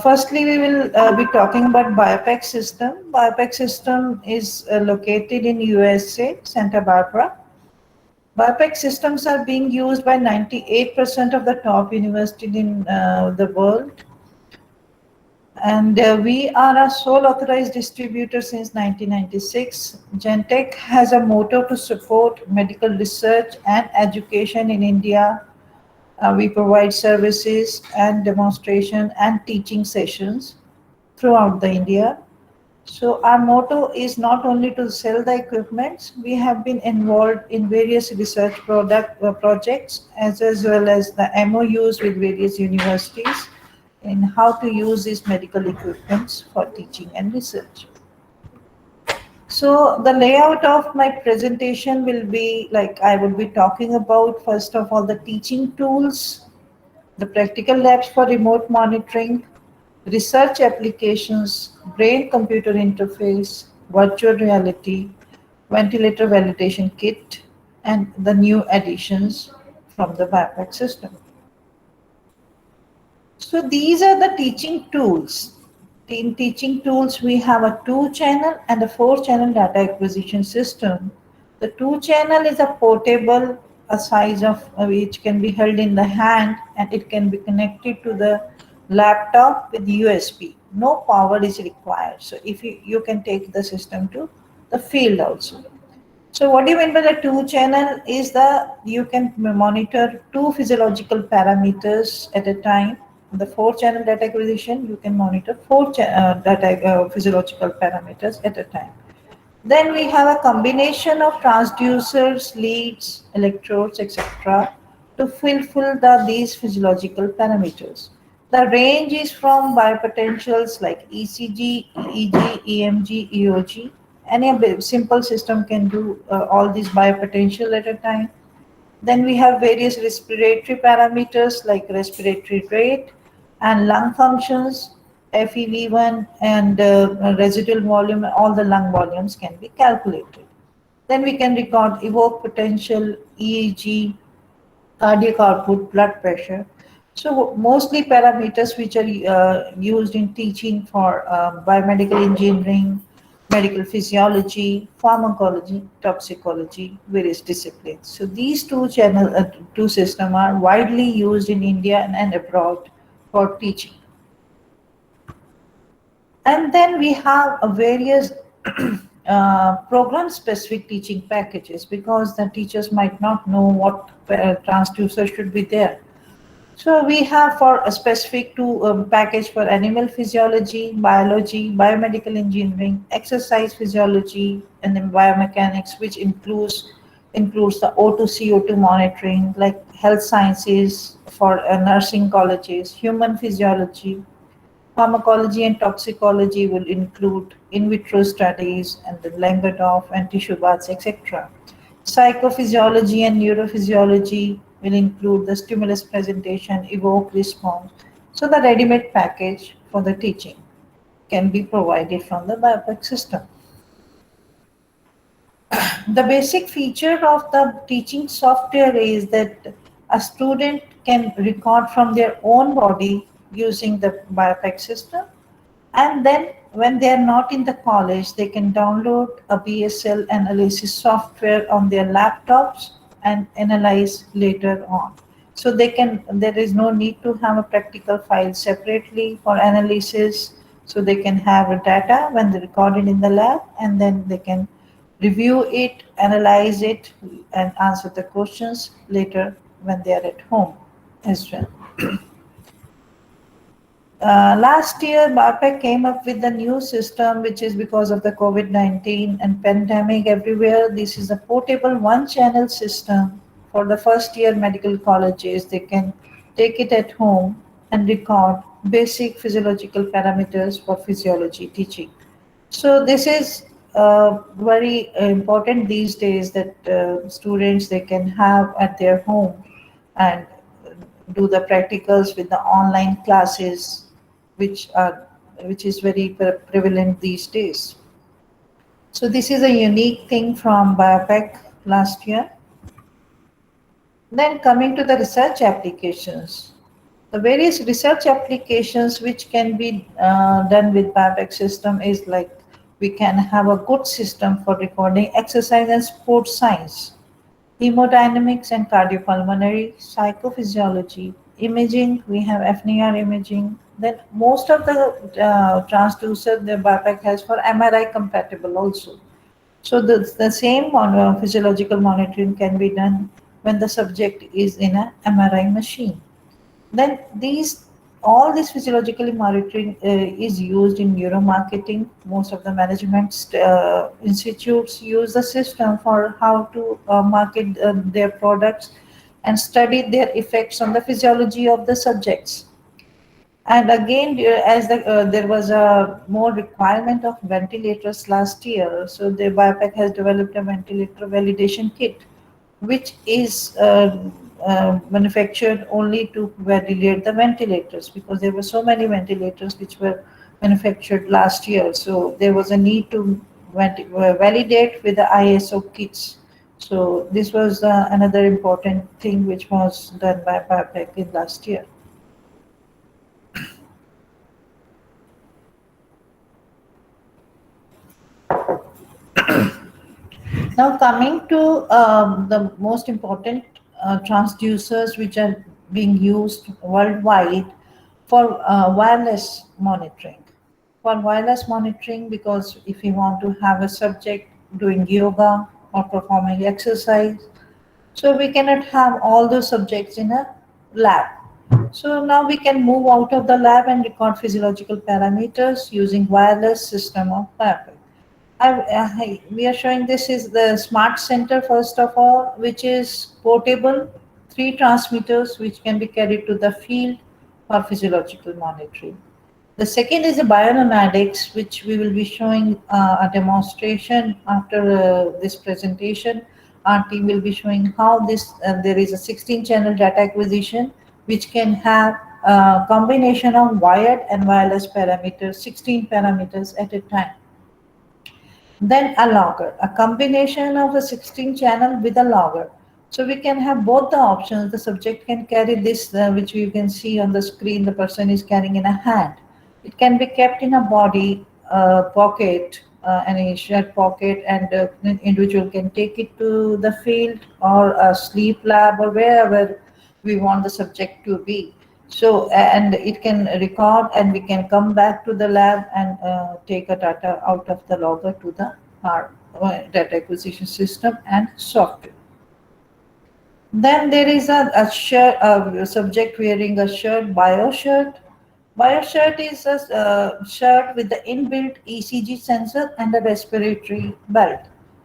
Firstly, we will be talking about BioPAC system. BioPAC system is located in USA, Santa Barbara. BioPAC systems are being used by 98% of the top universities in the world. And we are a sole authorized distributor since 1996. Gentech has a motto to support medical research and education in India. We provide services and demonstration and teaching sessions throughout the India. So our motto is not only to sell the equipments, we have been involved in various research projects as well as the MOUs with various universities in how to use these medical equipments for teaching and research. So the layout of my presentation will be like I will be talking about first of all the teaching tools, the practical labs for remote monitoring, research applications, brain-computer interface, virtual reality, ventilator validation kit, and the new additions from the BioPAC system. So these are the teaching tools. In teaching tools, we have a 2-channel and a 4-channel data acquisition system. The 2-channel is a portable, a size of which can be held in the hand, and it can be connected to the laptop with USB. No power is required. So if you can take the system to the field also. So what do you mean by the 2-channel is you can monitor 2 physiological parameters at a time. The 4-channel data acquisition, you can monitor 4 physiological parameters at a time. Then we have a combination of transducers, leads, electrodes, etc. to fulfill these physiological parameters. The range is from biopotentials like ECG, EEG, EMG, EOG. Any simple system can do all these biopotential at a time. Then we have various respiratory parameters like respiratory rate and lung functions, FEV1 and residual volume, all the lung volumes can be calculated. Then we can record evoke potential, EEG, cardiac output, blood pressure. So mostly parameters which are used in teaching for biomedical engineering, medical physiology, pharmacology, toxicology, various disciplines. So these two systems are widely used in India and abroad for teaching. And then we have a various program-specific teaching packages because the teachers might not know what transducer should be there. So we have for a specific to package for animal physiology, biology, biomedical engineering, exercise physiology, and then biomechanics, which includes the O2 CO2 monitoring, like health sciences for nursing colleges, human physiology, pharmacology and toxicology will include in vitro studies and the Langendorf and tissue baths, etc. Psychophysiology and neurophysiology will include the stimulus presentation, evoke response. So the ready-made package for the teaching can be provided from the BioPAC system. The basic feature of the teaching software is that a student can record from their own body using the BioPAC system, and then when they are not in the college, they can download a BSL analysis software on their laptops and analyze later on. So there is no need to have a practical file separately for analysis. So they can have a data when they record it in the lab, and then they can review it, analyze it, and answer the questions later when they are at home as well. Last year, BARPEC came up with a new system, which is because of the COVID-19 and pandemic everywhere. This is a portable one-channel system for the first-year medical colleges. They can take it at home and record basic physiological parameters for physiology teaching. So this is very important these days that students they can have at their home and do the practicals with the online classes which are which is very prevalent these days. So this is a unique thing from BioPAC last year. Then coming to the research applications. The various research applications which can be done with BioPAC system is like we can have a good system for recording exercise and sports science, hemodynamics and cardiopulmonary, psychophysiology, imaging, we have FNAR imaging. Then most of the transducer the BioPAC has for MRI compatible also. So the same physiological monitoring can be done when the subject is in a MRI machine. Then all this physiologically monitoring is used in neuromarketing. Most of the management institutes use the system for how to market their products and study their effects on the physiology of the subjects. And again, as there was a more requirement of ventilators last year, so the BioPAC has developed a ventilator validation kit, which is manufactured only to validate the ventilators, because there were so many ventilators which were manufactured last year. So there was a need to validate with the ISO kits. So this was another important thing which was done by BioPAC in last year. Now coming to the most important transducers which are being used worldwide for wireless monitoring. For wireless monitoring, because if you want to have a subject doing yoga or performing exercise, so we cannot have all those subjects in a lab. So now we can move out of the lab and record physiological parameters using wireless system of BioPAC. We are showing this is the smart center first of all, which is portable, 3 transmitters which can be carried to the field for physiological monitoring. The second is the bionomadics, which we will be showing a demonstration after this presentation. Our team will be showing how this there is a 16-channel data acquisition which can have a combination of wired and wireless parameters, 16 parameters at a time. Then a logger, a combination of a 16 channel with a logger. So we can have both the options. The subject can carry this, which you can see on the screen, the person is carrying in a hand. It can be kept in a body pocket, any shirt pocket, and an individual can take it to the field or a sleep lab or wherever we want the subject to be. So, and it can record and we can come back to the lab and take a data out of the logger to the our data acquisition system and software. Then there is a shirt, a subject wearing a shirt, BioShirt. BioShirt is a shirt with the inbuilt ECG sensor and a respiratory belt.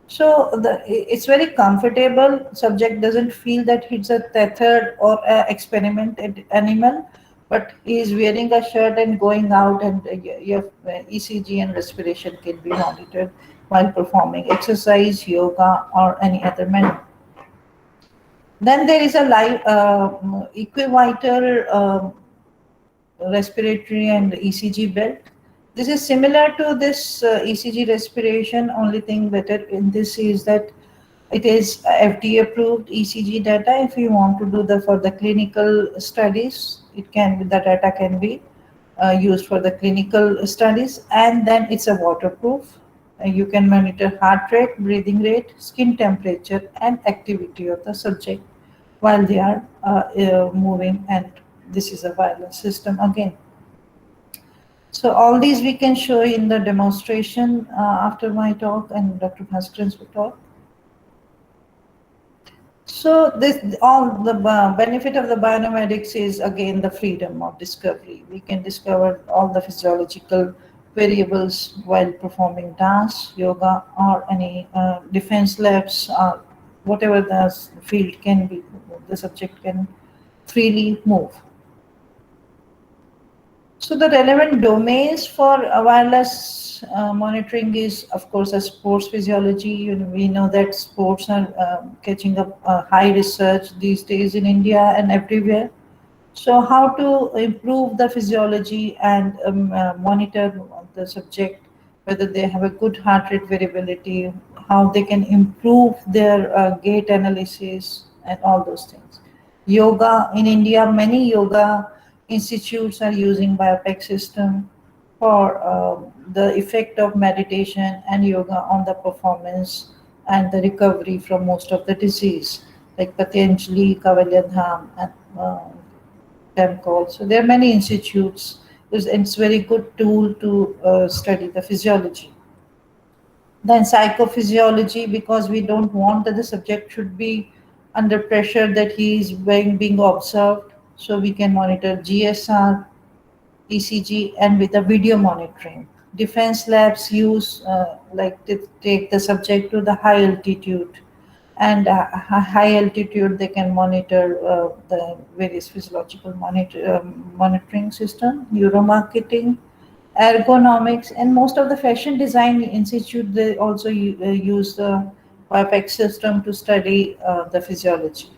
So it's very comfortable. Subject doesn't feel that he's a tethered or a experimented animal, but he is wearing a shirt and going out, and your ECG and respiration can be monitored while performing exercise, yoga, or any other manner. Then there is a live equivital respiratory and ECG belt. This is similar to this ECG respiration. Only thing better in this is that it is FDA approved ECG data. If you want to do for the clinical studies, the data can be used for the clinical studies, and then it's a waterproof. You can monitor heart rate, breathing rate, skin temperature, and activity of the subject while they are moving, and this is a wireless system again. So all these we can show in the demonstration after my talk and Dr. Bhaskaran's talk. So all the benefit of the bionomadics is again the freedom of discovery. We can discover all the physiological variables while performing dance, yoga, or any defense labs, or whatever the field can be. The subject can freely move. So the relevant domains for wireless monitoring is, of course, a sports physiology. We know that sports are catching up high research these days in India and everywhere. So how to improve the physiology and monitor the subject, whether they have a good heart rate variability, how they can improve their gait analysis and all those things. Yoga in India, many yoga institutes are using BioPEC system for the effect of meditation and yoga on the performance and the recovery from most of the disease, like Patanjali, Kavalyadham, and Temple. So there are many institutes. It's very good tool to study the physiology. Then psychophysiology, because we don't want that the subject should be under pressure that he is being observed. So we can monitor GSR, ECG, and with a video monitoring. Defense labs use like to take the subject to the high altitude, and high altitude they can monitor the various physiological monitoring system, neuromarketing, ergonomics, and most of the fashion design institute they also use the WIPEX system to study the physiology.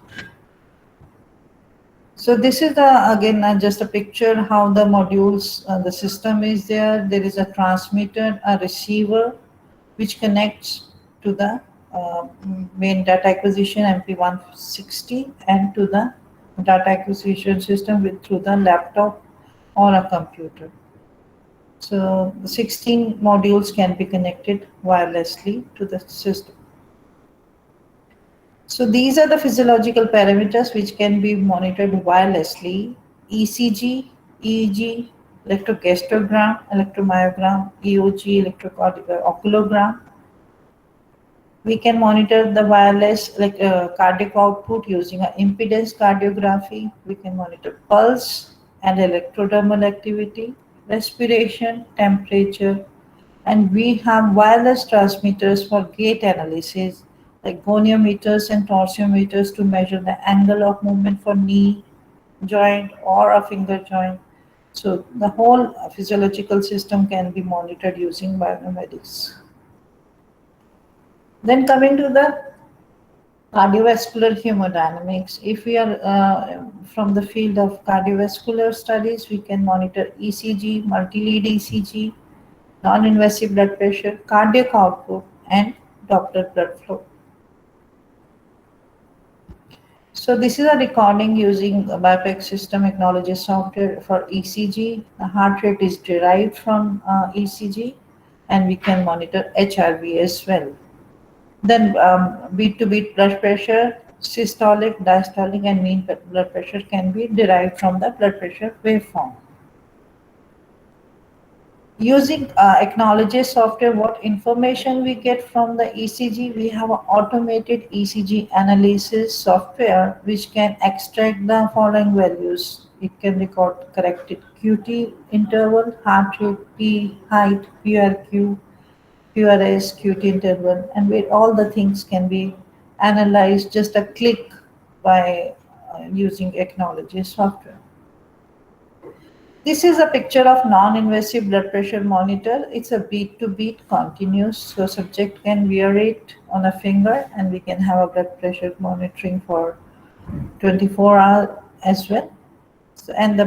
So this is again just a picture how the modules, the system is there. There is a transmitter, a receiver, which connects to the main data acquisition MP160 and to the data acquisition system through the laptop or a computer. So the 16 modules can be connected wirelessly to the system. So these are the physiological parameters which can be monitored wirelessly: ECG, EEG, electrocardiogram, electromyogram, EOG, electrocardiogram. We can monitor the wireless cardiac output using an impedance cardiography. We can monitor pulse and electrodermal activity, respiration, temperature, and we have wireless transmitters for gait analysis like goniometers and torsiometers to measure the angle of movement for knee joint or a finger joint. So the whole physiological system can be monitored using biomedics. Then coming to the cardiovascular hemodynamics, if we are from the field of cardiovascular studies, we can monitor ECG, multi-lead ECG, non-invasive blood pressure, cardiac output, and Doppler blood flow. So this is a recording using a BioPEC system acknowledges software for ECG. The heart rate is derived from ECG, and we can monitor HRV as well. Then beat-to-beat blood pressure, systolic, diastolic, and mean blood pressure can be derived from the blood pressure waveform. Using Acknowledge software, what information we get from the ECG? We have an automated ECG analysis software which can extract the following values. It can record corrected QT interval, heart rate, P, height, PRQ, QRS, QT interval, and where all the things can be analyzed just a click by using Acknowledge software. This is a picture of non-invasive blood pressure monitor. It's a beat-to-beat continuous, so subject can wear it on a finger, and we can have a blood pressure monitoring for 24 hours as well. So, and the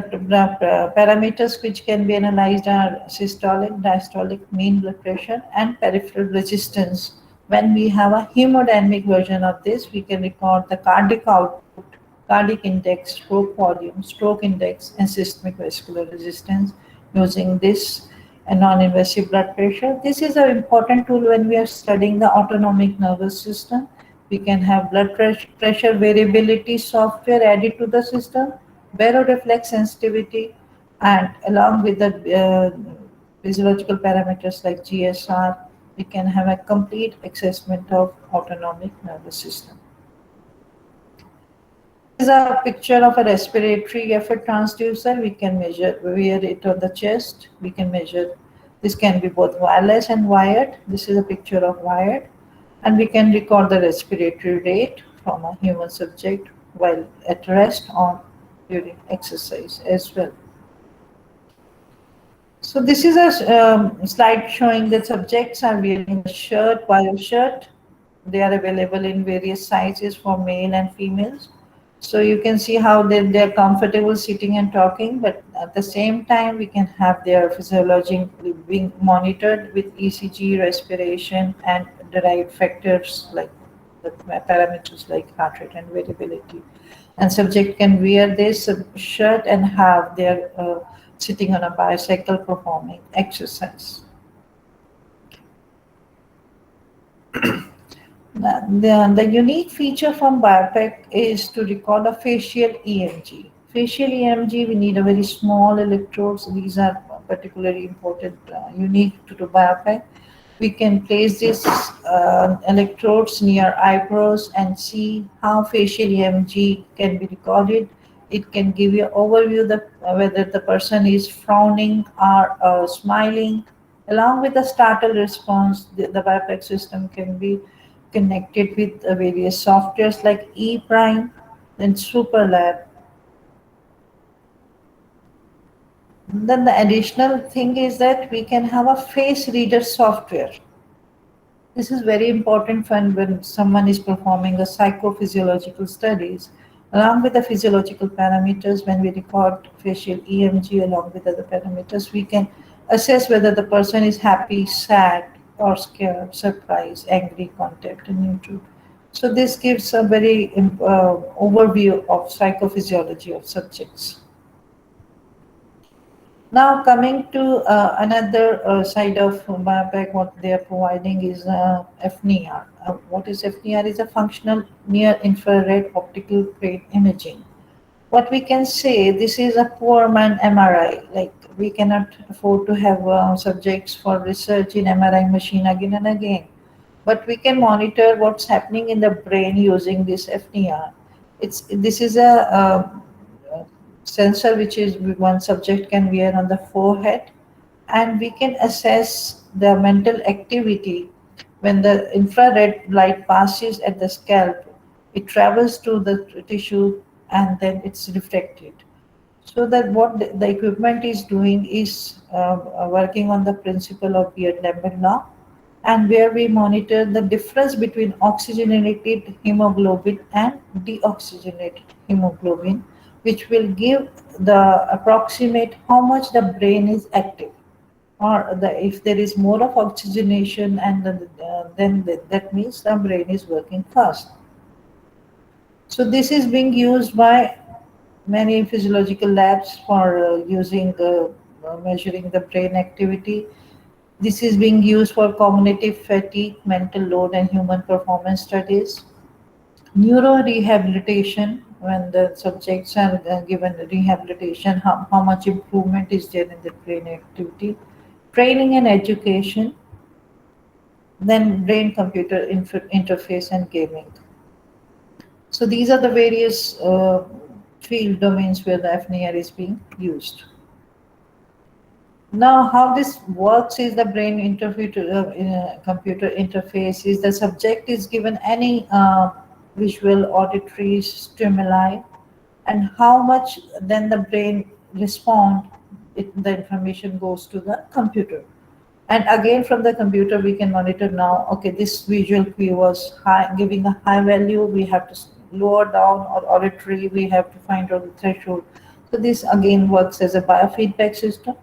parameters which can be analyzed are systolic, diastolic, mean blood pressure, and peripheral resistance. When we have a hemodynamic version of this, we can record the cardiac output, cardiac index, stroke volume, stroke index, and systemic vascular resistance using this non-invasive blood pressure. This is an important tool when we are studying the autonomic nervous system. We can have blood pressure variability software added to the system, baroreflex sensitivity, and along with the physiological parameters like GSR, we can have a complete assessment of autonomic nervous system. This is a picture of a respiratory effort transducer. We can wear it on the chest. We can measure, this can be both wireless and wired. This is a picture of wired. And we can record the respiratory rate from a human subject while at rest or during exercise as well. So this is a slide showing that subjects are wearing a shirt, bio shirt. They are available in various sizes for male and females. So you can see how they're comfortable sitting and talking, but at the same time, we can have their physiology being monitored with ECG, respiration, and derived factors like the parameters like heart rate and variability. And subject can wear this shirt and have their sitting on a bicycle performing exercise. The unique feature from BioPack is to record a facial EMG. Facial EMG, we need a very small electrodes. These are particularly important, unique to BioPack. We can place these electrodes near eyebrows and see how facial EMG can be recorded. It can give you overview whether the person is frowning or smiling. Along with the startle response, the BioPack system can be connected with various softwares like ePrime and SuperLab. Then the additional thing is that we can have a face reader software. This is very important when someone is performing a psychophysiological studies. Along with the physiological parameters, when we record facial EMG along with other parameters, we can assess whether the person is happy, sad, or scared, surprised, angry, content, and neutral. So this gives a very overview of psychophysiology of subjects. Now coming to another side of BioPack, what they are providing is FNIR. What is FNIR? Is a functional near infrared optical plate imaging. What we can say, this is a poor man MRI. Like we cannot afford to have subjects for research in MRI machine again and again, but we can monitor what's happening in the brain using this FNIR. This is a sensor which is one subject can wear on the forehead, and we can assess the mental activity when the infrared light passes at the scalp. It travels to the tissue and then it's reflected. So that what the equipment is doing is working on the principle of Beard-Lambert law, and where we monitor the difference between oxygenated hemoglobin and deoxygenated hemoglobin, which will give the approximate how much the brain is active, or if there is more of oxygenation, and then that means the brain is working fast. So this is being used by many physiological labs for using measuring the brain activity. This is being used for cognitive fatigue, mental load, and human performance studies. Neurorehabilitation, when the subjects are given rehabilitation, how much improvement is there in the brain activity. Training and education, then brain computer interface and gaming. So these are the various field domains where the FNIR is being used. Now, how this works is the brain computer interface is the subject is given any visual, auditory stimuli, and how much then the brain respond. The information goes to the computer, and again from the computer we can monitor now. Okay, this visual cue was high, giving a high value. We have to lower down, or auditory we have to find out the threshold. So this again works as a biofeedback system,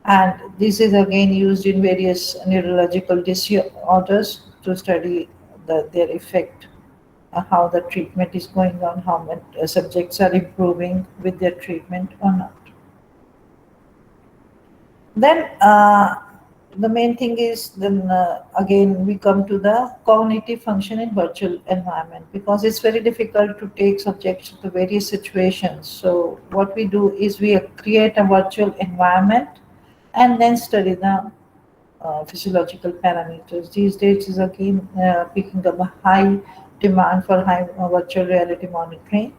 and this is again used in various neurological disorders to study their effect, how the treatment is going on, how many subjects are improving with their treatment or not. Then the main thing is then again we come to the cognitive function in virtual environment, because it's very difficult to take subjects to various situations. So what we do is we create a virtual environment and then study the physiological parameters. These days is again picking up a high demand for high virtual reality monitoring.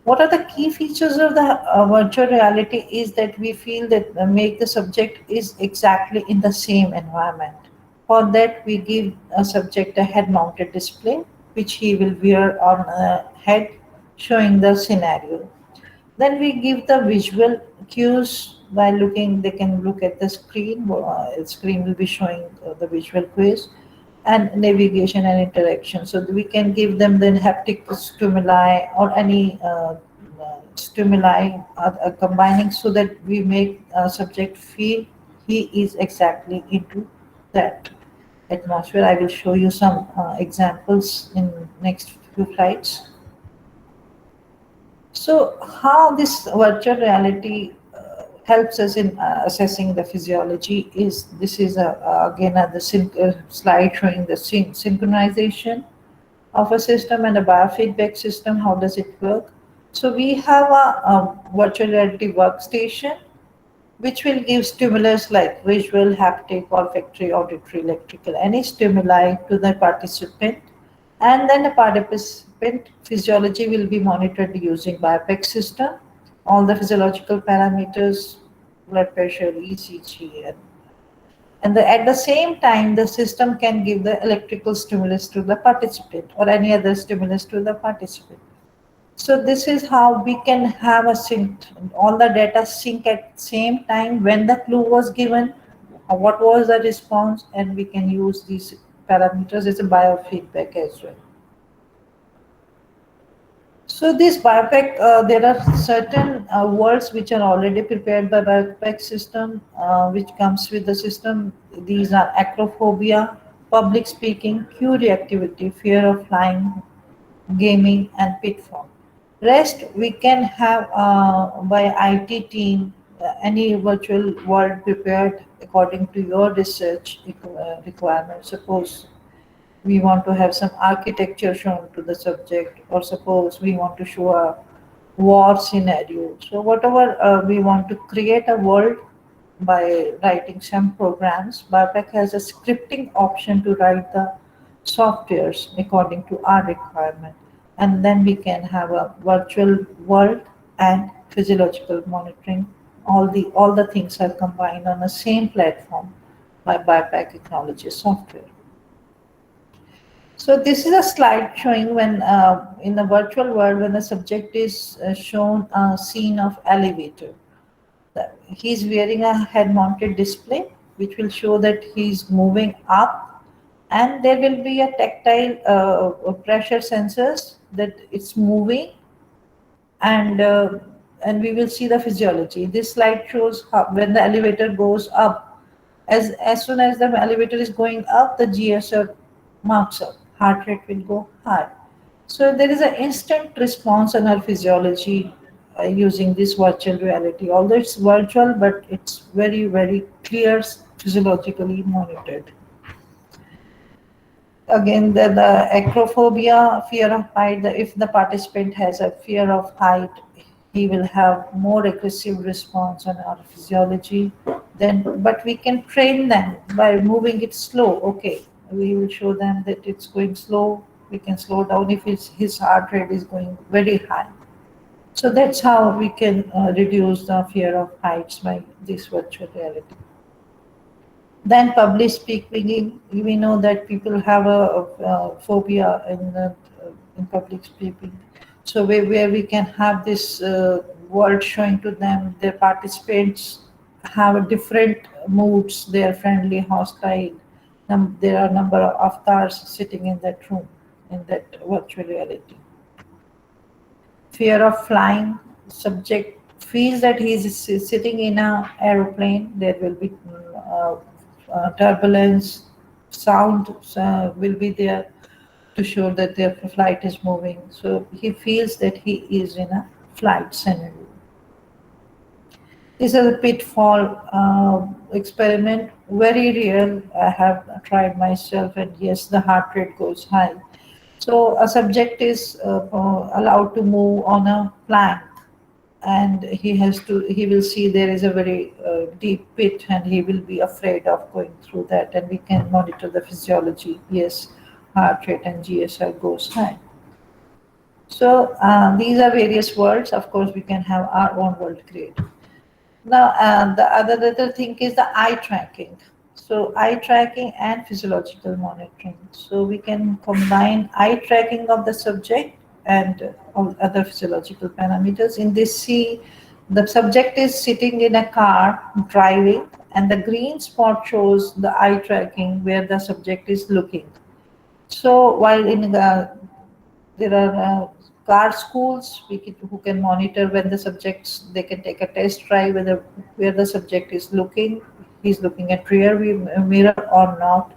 What are the key features of the virtual reality is that we feel that make the subject is exactly in the same environment. For that, we give a subject a head-mounted display, which he will wear on a head, showing the scenario. Then we give the visual cues by looking, they can look at the screen. Screen will be showing the visual cues, and navigation and interaction. So we can give them then haptic stimuli or any stimuli combining, so that we make a subject feel he is exactly into that atmosphere. I will show you some examples in next few slides. So, how this virtual reality helps us in assessing the physiology is this is again the slide showing the synchronization of a system and a biofeedback system. How does it work? So, we have a virtual reality workstation which will give stimulus like visual, haptic, olfactory, auditory, electrical, any stimuli to the participant. And then the participant physiology will be monitored using BioPEC system, all the physiological parameters, blood pressure, ECG, and at the same time, the system can give the electrical stimulus to the participant or any other stimulus to the participant. So this is how we can have a sync, all the data sync at same time when the clue was given, what was the response, and we can use these parameters as a biofeedback as well. So this BioPack, there are certain words which are already prepared by BioPack system, which comes with the system. These are acrophobia, public speaking, queue reactivity, fear of flying, gaming, and pitfall. Rest we can have by IT team, any virtual world prepared according to your research requirements. Suppose we want to have some architecture shown to the subject, or suppose we want to show a war scenario. So whatever we want to create a world by writing some programs, BioPack has a scripting option to write the softwares according to our requirement. And then we can have a virtual world and physiological monitoring. All the things are combined on the same platform by BioPack technology software. So this is a slide showing when in the virtual world when the subject is shown a scene of elevator. He's wearing a head-mounted display which will show that he's moving up, and there will be a tactile pressure sensors that it's moving, and and we will see the physiology. This slide shows how, when the elevator goes up, as soon as the elevator is going up, the GSR marks up, heart rate will go high. So there is an instant response on our physiology using this virtual reality. Although it's virtual, but it's very, very clear, physiologically monitored. Again, the acrophobia, fear of height, if the participant has a fear of height, he will have more aggressive response on our physiology. Then, but we can train them by moving it slow. Okay, we will show them that it's going slow. We can slow down if his heart rate is going very high. So that's how we can reduce the fear of heights by this virtual reality. Then public speaking, we know that people have a phobia in public speaking. So where we can have this world showing to them, their participants have a different moods. They are friendly, hostile. There are a number of avatars sitting in that room, in that virtual reality. Fear of flying, subject feels that he is sitting in an aeroplane. There will be turbulence, sound will be there to show that their flight is moving. So he feels that he is in a flight scenario. This is a pitfall experiment, very real. I have tried myself, and yes, the heart rate goes high. So a subject is allowed to move on a plank, and he will see there is a very deep pit, and he will be afraid of going through that, and we can monitor the physiology. Yes, heart rate and GSR goes high. So these are various worlds. Of course, we can have our own world created. Now, the other thing is the eye tracking. So, eye tracking and physiological monitoring. So, we can combine eye tracking of the subject and all other physiological parameters. In this, see, the subject is sitting in a car driving, and the green spot shows the eye tracking where the subject is looking. So, while in there are car schools who can monitor when the subjects, they can take a test drive where the subject is looking, he's looking at rear view mirror or not,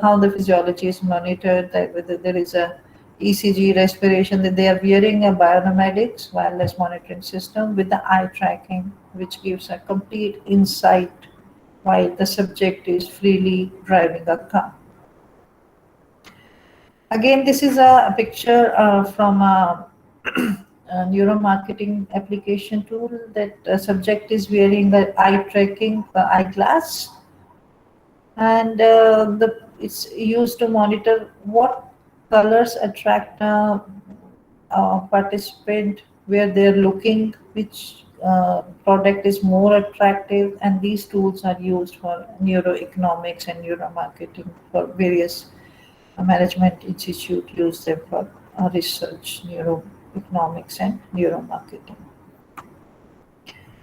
how the physiology is monitored, that whether there is a ECG, respiration, that they are wearing a bionomadics wireless monitoring system with the eye tracking, which gives a complete insight while the subject is freely driving a car. Again, this is a picture from a neuromarketing application tool that subject is wearing the eye tracking eyeglass, and it's used to monitor what colors attract participant, where they're looking, which product is more attractive, and these tools are used for neuroeconomics and neuromarketing for various management institute use them for research, neuroeconomics and neuromarketing.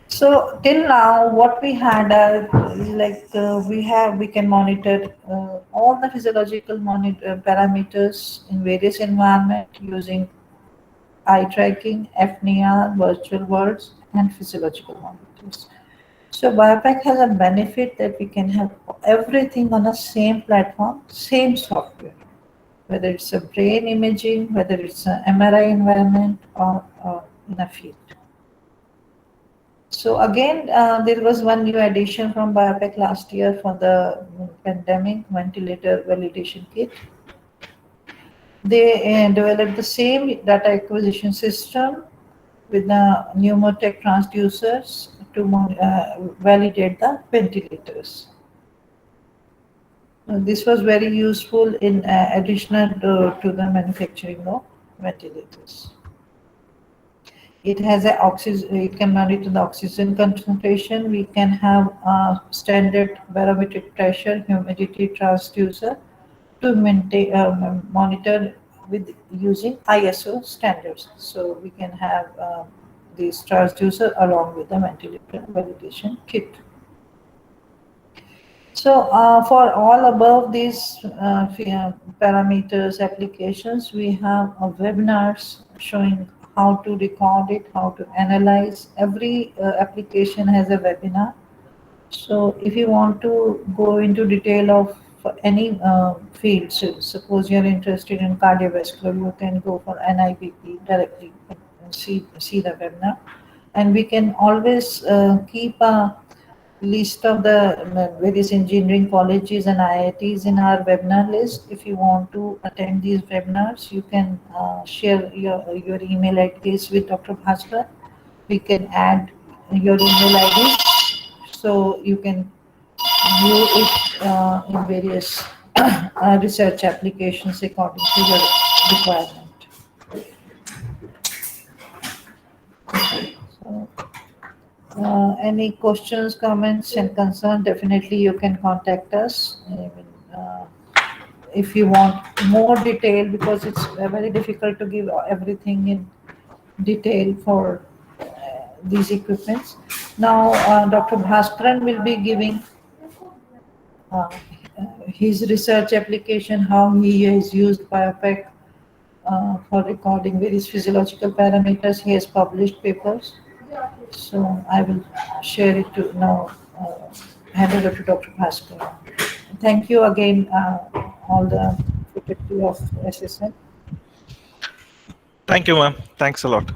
So till now, what we had we can monitor all the physiological parameters in various environments using eye tracking, FNIR, virtual worlds, and physiological monitors. So BioPack has a benefit that we can have everything on the same platform, same software, whether it's a brain imaging, whether it's an MRI environment, or in a field. So again, there was one new addition from BioPack last year for the pandemic ventilator validation kit. They developed the same data acquisition system with the pneumotech transducers to validate the ventilators. This was very useful in additional to the manufacturing of ventilators. It has a oxygen. It can monitor the oxygen concentration. We can have a standard barometric pressure, humidity transducer to maintain monitor with using ISO standards. So we can have this transducer along with the ventilator validation kit. So for all above these parameters applications, we have webinars showing how to record it, how to analyze. Every application has a webinar. So if you want to go into detail of any field, so suppose you're interested in cardiovascular, you can go for NIPP directly and see the webinar. And we can always keep a list of the various engineering colleges and IITs in our webinar list. If you want to attend these webinars, you can share your email address with Dr. Bhaskar. We can add your email ID so you can view it in various research applications according to your requirement. So, any questions, comments, and concerns, definitely you can contact us. I mean, if you want more detail, because it's very difficult to give everything in detail for these equipments. Now, Dr. Bhaskaran will be giving uh, his research application, how he has used BioPack for recording various physiological parameters. He has published papers. So I will share it to now, hand over to Dr. Bhaskar. Thank you again, all the faculty of SSN. Thank you, ma'am. Thanks a lot.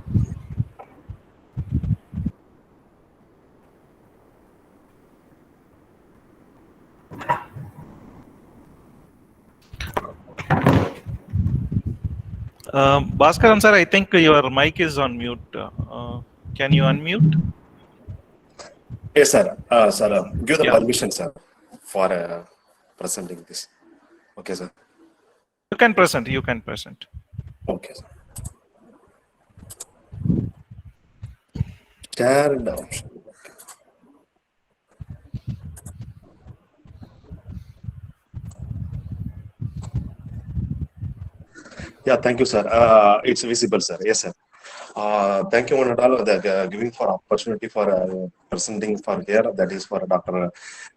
Bhaskaran sir, I think your mic is on mute. Can you unmute? Yes, sir. Sir, give the permission, sir, for presenting this. Okay, sir. You can present. You can present. Okay, sir. Share the option. Yeah, thank you, sir. It's visible, sir. Yes, sir. Thank you, one and all, giving for opportunity for presenting for here. That is for Dr.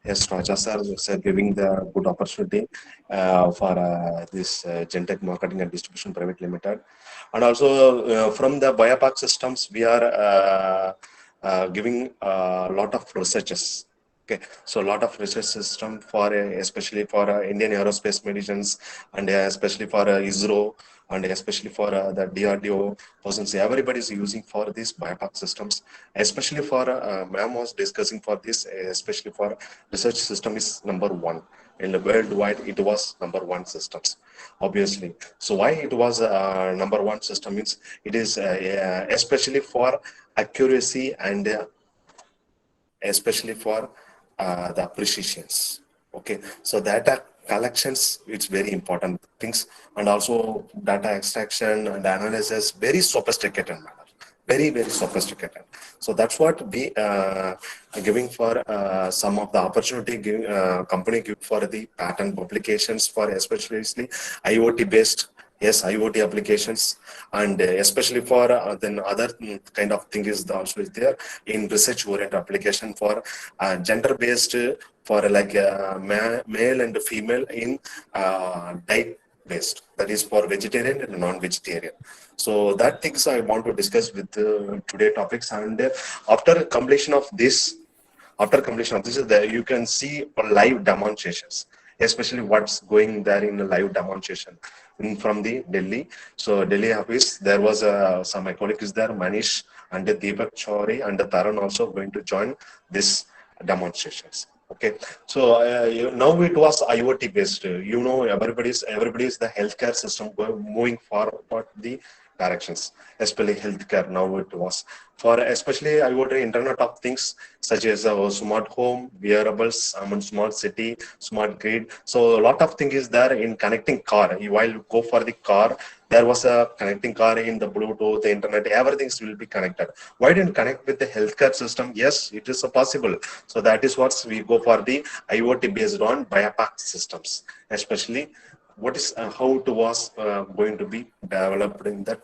S. Raja sir, giving the good opportunity for this Gentech Marketing and Distribution Private Limited. And also from the BioPack systems, we are giving a lot of researches. Okay, so a lot of research system for especially for Indian aerospace medicines, and especially for ISRO, and especially for the DRDO persons, everybody is using for these BIPAC systems, especially for ma'am was discussing for this, especially for research system is number one in the worldwide. It was number one systems, obviously. So why it was number one system means it is especially for accuracy and especially for the precisions. Okay, so data collections, it's very important things, and also data extraction and analysis, very sophisticated manner, very sophisticated. So that's what we are giving for some of the opportunity company give for the patent publications for especially IoT based. Yes, IoT applications, and especially for then other kind of thing is also is there in research oriented application for gender based, for like male and female in diet based, that is for vegetarian and non-vegetarian. So that things I want to discuss with today topics, and after completion of this, is there you can see live demonstrations, especially what's going there in the live demonstration from the Delhi. So Delhi office, there was some my colleague is there, Manish and Deepak Chauri and Taran also going to join this demonstrations. Okay, so now it was IoT based. You know, everybody's the healthcare system moving forward the directions, especially healthcare. Now it was for especially IoT, Internet of Things, such as smart home, wearables, smart city, smart grid. So a lot of things is there in connecting car. While you go for the car, there was a connecting car in the Bluetooth, the internet, everything will be connected. Why didn't connect with the healthcare system? Yes, it is possible. So that is what we go for the IoT based on BIPAC systems, especially what is how it was going to be developed in that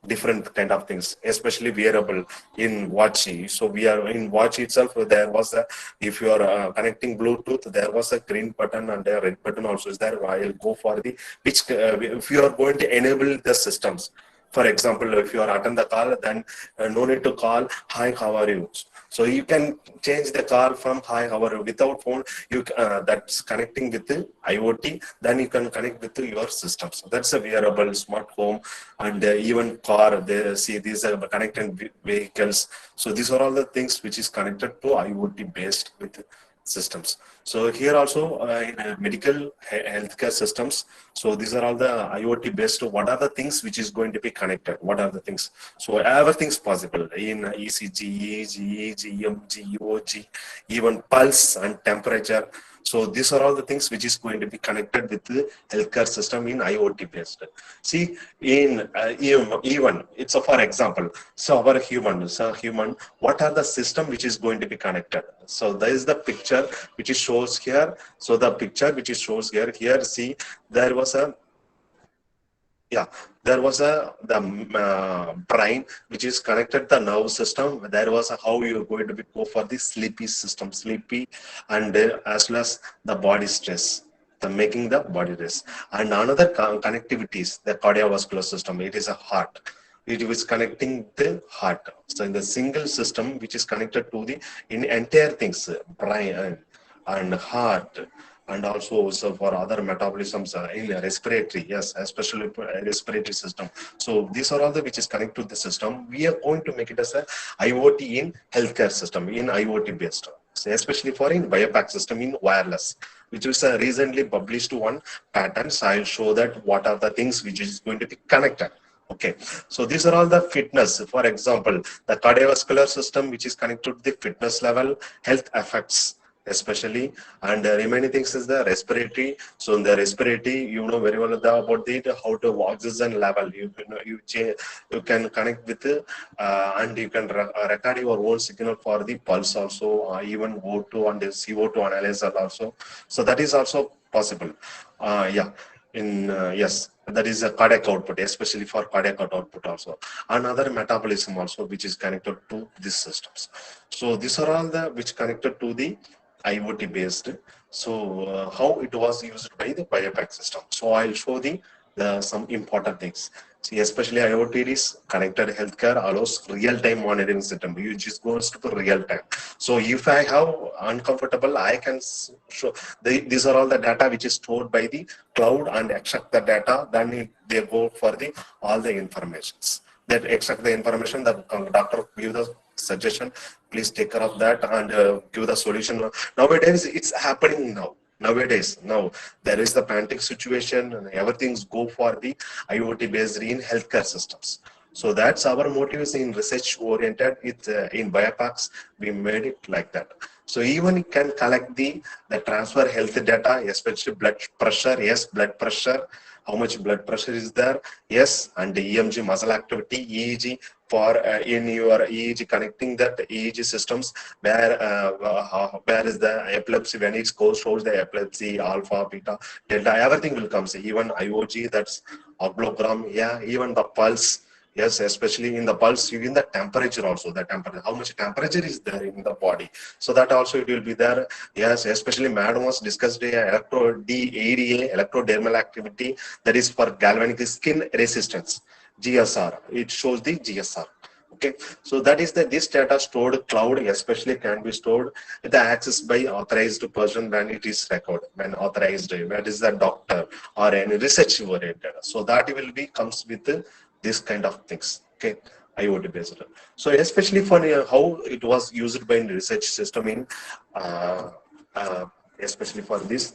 different kind of things, especially wearable in watch. So we are in watch itself, there was a, if you are connecting Bluetooth, there was a green button and a red button also is there. I'll go for the which if you are going to enable the systems. For example, if you are attend the call, then no need to call, hi, how are you? So you can change the call from hi, how are you? Without phone, you that's connecting with the IoT, then you can connect with your systems. So that's a wearable, smart home, and even car. They see these are connected vehicles. So these are all the things which is connected to IoT based with systems. So here also in medical healthcare systems, so these are all the IoT based. What are the things which is going to be connected? What are the things? So everything's possible in ECG, EEG, EMG, EOG, even pulse and temperature. So these are all the things which is going to be connected with the healthcare system in IoT based. See, in even it's a for example, so our human, what are the system which is going to be connected? So there is the picture which is shows here. So the picture which is shows here, see, there was a, yeah, there was a the brain which is connected the nerve system. There was a how you're going to be go for the sleepy system, sleepy, and as well as the body stress, the making the body rest. And another connectivities, the cardiovascular system, it is a heart, it is connecting the heart. So in the single system which is connected to the in entire things, brain and heart, and also so for other metabolisms in respiratory, yes, especially respiratory system. So these are all the which is connected to the system. We are going to make it as a IoT in healthcare system, in IoT based. So especially for in BIPAC system in wireless, which is recently published one patents. I'll show that what are the things which is going to be connected. Okay, so these are all the fitness. For example, the cardiovascular system, which is connected to the fitness level, health effects, especially, and remaining things is the respiratory. So in the respiratory, you know very well about it, how to oxygen level. You can connect with and you can record your own signal for the pulse also, even O2 and CO2 analyzer also. So that is also possible. Yeah. In yes, that is a cardiac output, especially for cardiac output also. Another metabolism also, which is connected to these systems. So these are all the which connected to the IoT based. So how it was used by the BIPAC system. So I'll show the some important things. See, especially IoT is connected healthcare allows real-time monitoring system. You just goes to the real time. So if I have uncomfortable, I can show these are all the data which is stored by the cloud and extract the data. Then they go for the all the informations. That extract the information. The doctor give the suggestion. Please take care of that and give the solution. Nowadays, it's happening now. Nowadays, now there is the panic situation and everything's go for the IoT based in healthcare systems. So that's our motives in research oriented. It in Biopax we made it like that. So even it can collect the transfer health data, especially blood pressure. Yes, blood pressure. How much blood pressure is there? Yes, and the EMG muscle activity, EEG for in your EEG connecting that EEG systems where is the epilepsy when it goes shows the epilepsy alpha beta delta everything will come. See, even IOG, that's oscillogram, yeah, even the pulse. Yes, especially in the pulse, even the temperature also, the temperature, how much temperature is there in the body. So that also it will be there. Yes, especially madam was discussed EDA, electrodermal activity, that is for galvanic skin resistance, GSR. It shows the GSR. Okay, so that is this data stored cloud, especially can be stored with the access by authorized person when it is recorded, when authorized, where is the doctor or any research oriented. So that will be comes with this kind of things. Okay, IoT based. So especially for how it was used by the research system in uh, uh, especially for this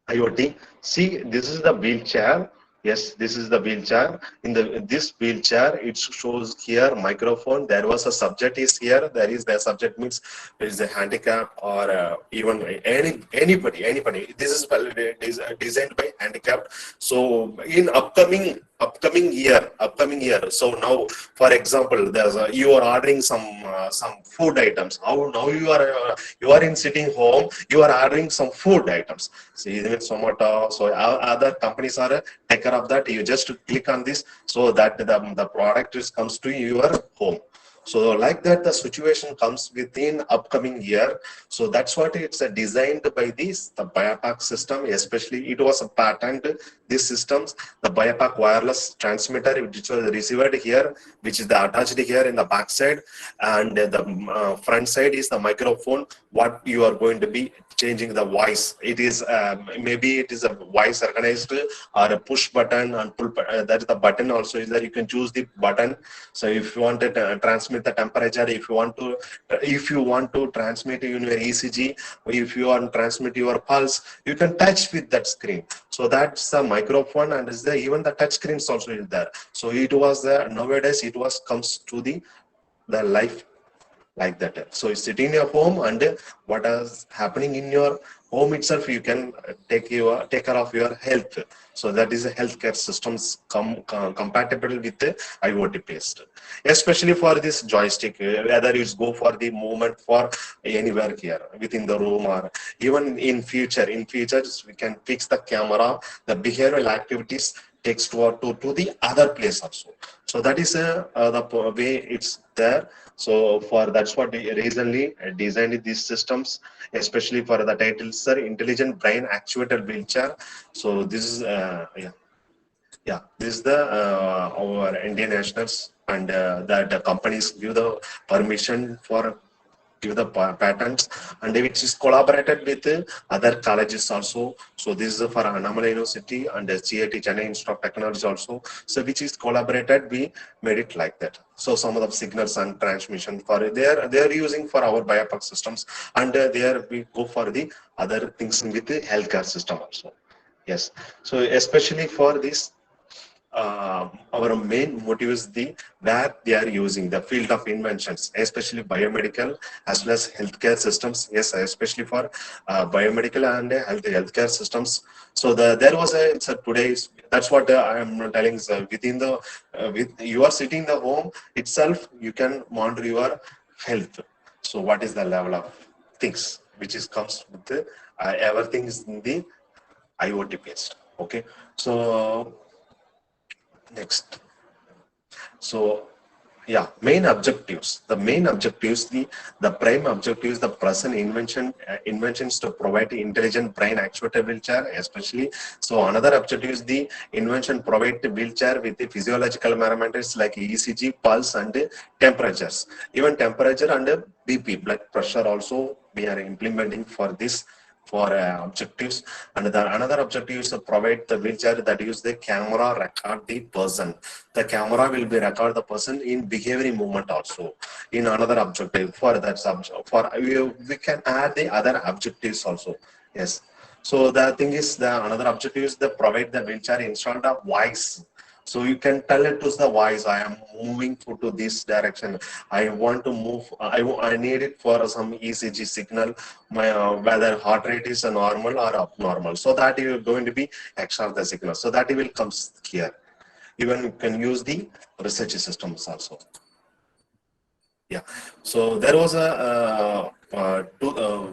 IoT. See, this is the wheelchair. Yes, this is the wheelchair. In this wheelchair, it shows here microphone. There was a subject is here. There is the subject means there is a handicap or even anybody. This is designed by handicapped. So in upcoming year. So now, for example, there's you are ordering some food items. How now you are in sitting home. You are ordering some food items. See, even Zomato, so other companies are take care of that. You just click on this so that the product comes to your home. So like that, the situation comes within upcoming year. So that's what it's designed by the Biopac system. Especially, it was a patent. These systems, the Biopac wireless transmitter, which was received here, which is the attached here in the back side, and the front side is the microphone. What you are going to be changing the voice. It is maybe it is a voice recognized or a push button and pull. That is the button also is there. You can choose the button. So if you want to transmit the temperature, if you want to transmit in your ECG, if you want to transmit your pulse, you can touch with that screen. So that's the microphone, and is there even the touch screens also is there. So it was nowadays it was comes to the life like that. So you sit in your home, and what is happening in your home itself, you can take care of your health. So that is a healthcare systems compatible with the IoT based, especially for this joystick, whether it's go for the movement for anywhere here within the room, or even in future. In futures, we can fix the camera, the behavioral activities takes to the other place also. So that is the way it's there. So for that's what we recently designed these systems, especially for the title, sir, intelligent brain actuated wheelchair. So this is this is the our Indian nationals, and that the companies give the permission for give the patents, and which is collaborated with other colleges also. So this is for Annamalai University and CIT Chennai Institute of Technology also. So which is collaborated, we made it like that. So some of the signals and transmission for they are using for our Biopac systems, and there we go for the other things with the healthcare system also. Yes. So especially for this our main motive is where they are using the field of inventions, especially biomedical as well as healthcare systems. Yes, especially for biomedical and healthcare systems. So there was it's a today's. That's what I am telling. Within the with you are sitting in the home itself, you can monitor your health. So what is the level of things which is comes with everything is in the IoT based. Okay, so next. So Yeah, main objectives. The main objectives, the prime objectives, the present inventions to provide the intelligent brain actuated wheelchair, especially. So another objective is the invention provide the wheelchair with the physiological parameters like ECG, pulse, and temperatures. Even temperature and BP, blood pressure also we are implementing for this for objectives. And another objective is to provide the wheelchair that use the camera record the person. The camera will be record the person in behavioral movement also in another objective for that subject. For we can add the other objectives also. Yes. So the thing is the another objective is the provide the wheelchair installed a voice. So you can tell it to the voice, I am moving to this direction. I want to move. I need it for some ECG signal. My whether heart rate is a normal or abnormal. So that you are going to be extra the signal. So that it will come here. Even you can use the research systems also. Yeah. So there was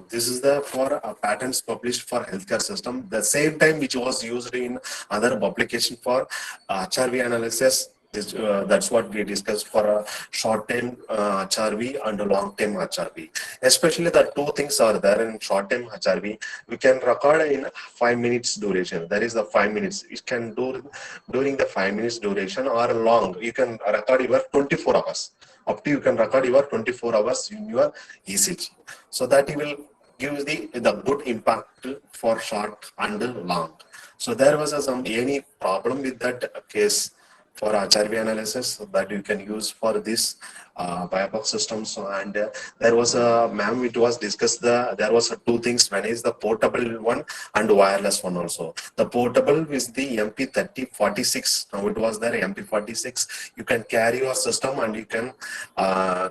this is the for patents published for healthcare system. The same time which was used in other publication for HRV analysis. That's what we discussed for a short-term HRV and a long-term HRV. Especially the two things are there in short-term HRV. We can record in 5 minutes duration. That is the 5 minutes. It can do during the 5 minutes duration or long. You can record your 24 hours. Up to you can record your 24 hours in your ECG. So that you will give the good impact for short and long. So there was any problem with that case for HRV analysis that you can use for this BioBox systems. And there was a ma'am, it was discussed there was two things. One is the portable one and wireless one also. The portable is the MP3046. Now it was there MP46. You can carry your system and you can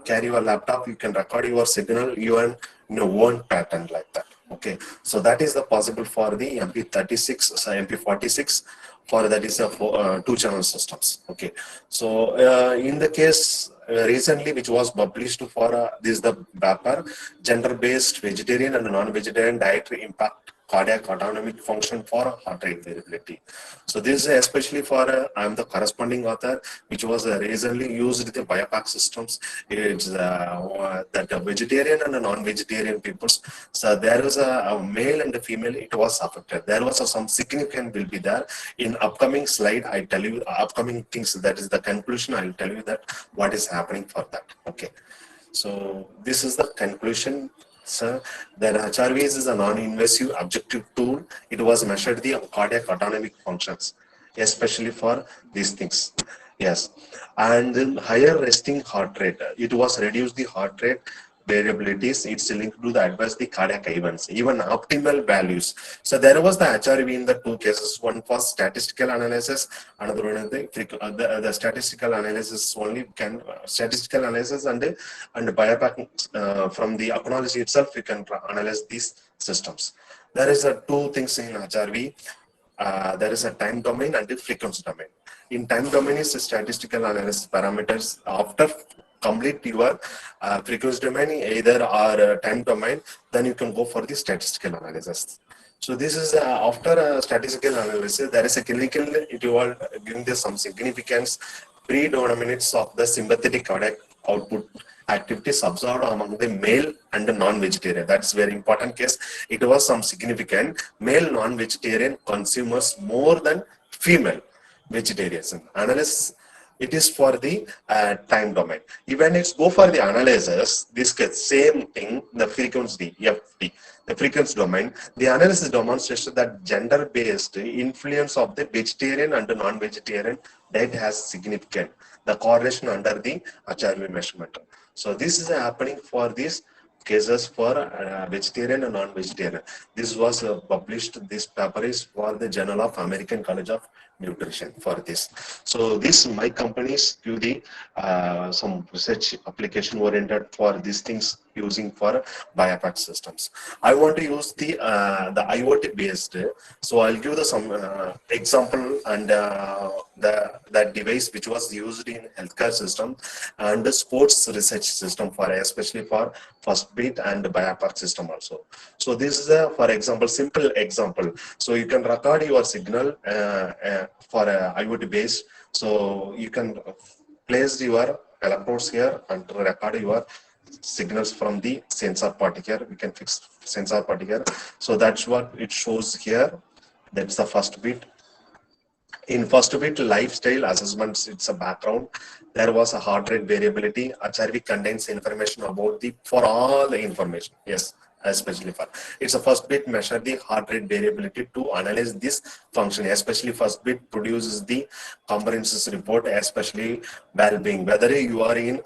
carry your laptop. You can record your signal even in your own pattern like that. Okay, so that is the possible for the MP36, so MP46 for that is a two channel systems. Okay, so in the case recently which was published for this the BAPR, gender based vegetarian and non-vegetarian dietary impact cardiac autonomic function for heart rate variability. So this is especially for I am the corresponding author which was recently used the BioPack systems. It's that vegetarian and non-vegetarian peoples. So there was a male and a female. It was affected. There was some significant will be there in upcoming slide. I tell you upcoming things. That is the conclusion. I will tell you that what is happening for that. Okay. So this is the conclusion. So that HRVs is a non-invasive objective tool. It was measured the cardiac autonomic functions, especially for these things. Yes, and then higher resting heart rate. It was reduced the heart rate variabilities. It's linked to the adverse the cardiac events, even optimal values. So there was the HRV in the two cases. One for statistical analysis, another one is the statistical analysis only can statistical analysis and biopack from the acknowledge itself. You can analyze these systems. There is a two things in HRV. There is a time domain and the frequency domain. In time domain is statistical analysis parameters. After complete your frequency domain either or time domain, then you can go for the statistical analysis. So this is after statistical analysis, there is a clinical, it will giving this some significance predominance of the sympathetic cardiac output activities observed among the male and the non-vegetarian. That's very important case. It was some significant male non-vegetarian consumers more than female vegetarians. Analysis, it is for the time domain. Even it's go for the analysis, this gets same thing, the frequency, FT, the frequency domain. The analysis demonstrates that gender-based influence of the vegetarian and the non-vegetarian diet has significant. The correlation under the HRV measurement. So this is happening for these cases for vegetarian and non-vegetarian. This was published, this paper is for the Journal of American College of Nutrition for this. So this my companies do the some research application oriented for these things using for BioPack systems. I want to use the IoT based. So I'll give the some example and that device which was used in healthcare system and the sports research system for especially for FirstBeat and BioPack system also. So this is a for example simple example. So you can record your signal for IoT based. So you can place your electrodes here and to record your signals from the sensor part here. We can fix sensor part here. So that's what it shows here. That's the first bit. In first bit, lifestyle assessments, it's a background. There was a heart rate variability. HRV contains information about the, for all the information. Yes, especially for, it's a first bit measure the heart rate variability to analyze this function. Especially first bit produces the comprehensive report, especially well-being, whether you are in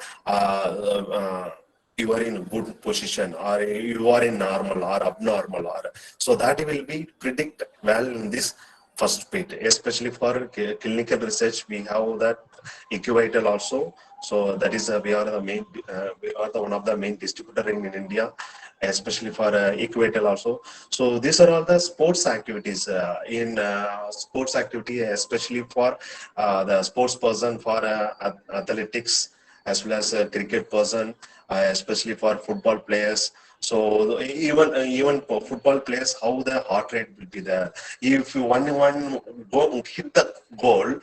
good position or you are in normal or abnormal, or so that will be predict well in this first bit. Especially for clinical research, we have that equivital also. So that is we are the main we are the one of the main distributor in India, especially for equivital also. So these are all the sports activities. In sports activity, especially for the sports person, for athletics, as well as a cricket person, especially for football players. So even for football players, how the heart rate will be there. If you one go hit the goal,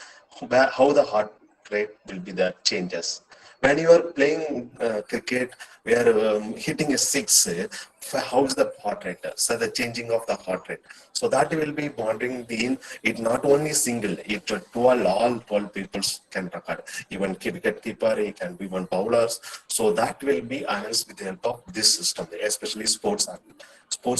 how the heart rate will be there changes. When you are playing cricket, we are hitting a six. How's the heart rate? So the changing of the heart rate. So that will be monitoring the it not only single, it 12 all 12 people can record. Even cricket keeper, it can be one bowlers. So that will be analyzed with the help of this system, especially sports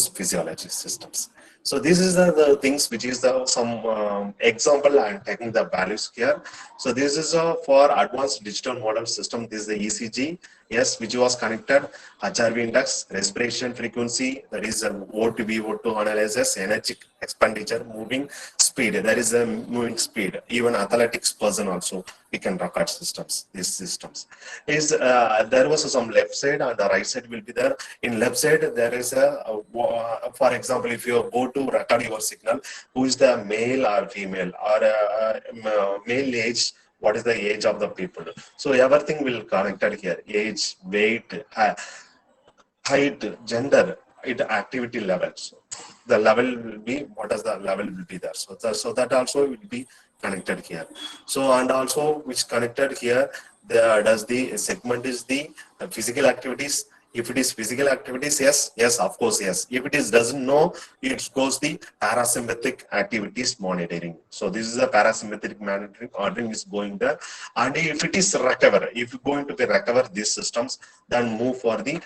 physiology systems. So this is the things which is the some example I'm taking the values here. So this is for advanced digital model system. This is the ECG, yes, which was connected, HRV index, respiration frequency, that is O2 O2 analysis, energy expenditure, moving speed, that is the moving speed. Even athletics person also we can record systems. These systems is there was some left side and the right side will be there. In left side there is for example, if you go to record your signal, who is the male or female, or male age, what is the age of the people. So everything will connected here: age, weight, height, gender, it activity levels. The level will be, what is the level will be there. So that also will be connected here. So and also which connected here, does the segment is the physical activities. If it is physical activities, yes, of course, yes. If it is doesn't know, it goes the parasympathetic activities monitoring. So this is a parasympathetic monitoring is going there. And if it is recover, if you're going to be recover these systems, then move for the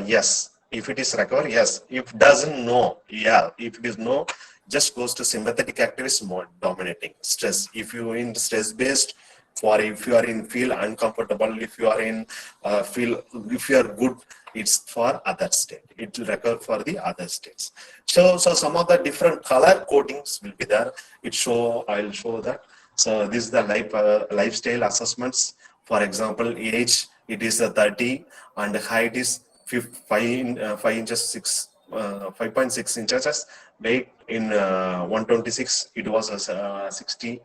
yes. If it is recover, yes. If doesn't know, yeah. If it is no, just goes to sympathetic activities more dominating. Stress. If you in stress based, for if you are in feel uncomfortable, if you are in feel, if you are good, it's for other state. It will recover for the other states. So some of the different color codings will be there. I'll show that. So this is the lifestyle assessments. For example, age, it is 30 and height is 5 inches 5.6 inches. Weight in 126, it was 62,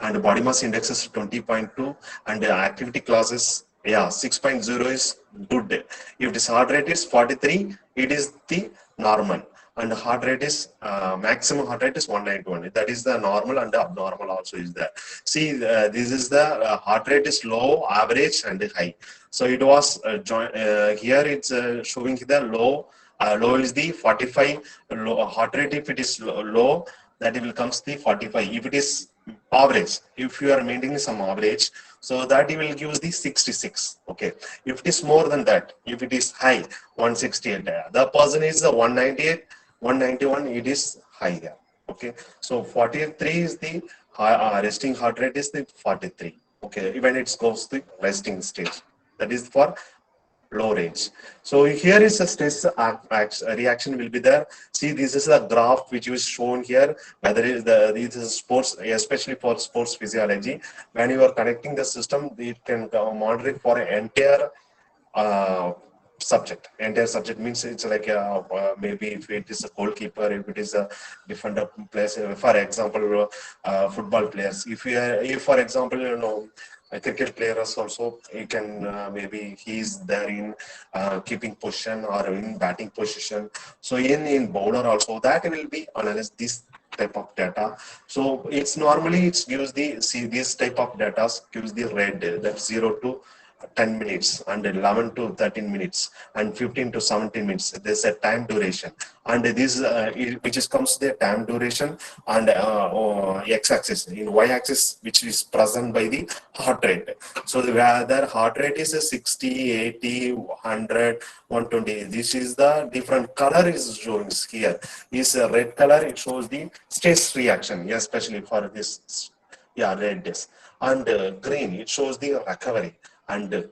and body mass index is 20.2, and activity classes, yeah, 6.0 is good. If this heart rate is 43, it is the normal, and heart rate is maximum heart rate is 191. That is the normal, and the abnormal also is there. See, this is the heart rate is low, average, and high. So it was here it's showing the low. Low is the 45. Low heart rate, if it is low, that it will comes the 45. If it is average, if you are maintaining some average, so that it will give the 66. Okay. If it is more than that, if it is high, 168, the person is 198, 191, it is higher. Okay. So 43 is the resting heart rate is the 43. Okay. When it goes to the resting stage, that is for low range. So here is a stress reaction will be there. See, this is a graph which is shown here. Whether this is sports, especially for sports physiology. When you are connecting the system, it can monitor it for an entire subject. Entire subject means it's like maybe if it is a goalkeeper, if it is a defender place. For example, football players. If for example, a cricket players also, he can maybe he's there in keeping position or in batting position. So in bowler also, that will be analyzed. This type of data. So it's normally it gives the see this type of data gives the red that's 0 to 10 minutes and 11 to 13 minutes and 15 to 17 minutes. There's a time duration and this which is comes the time duration and x-axis in y-axis which is present by the heart rate. So whether heart rate is a 60, 80, 100, 120, this is the different color is showing here. Is a red color, it shows the stress reaction, especially for this, yeah, red is. And green, it shows the recovery. And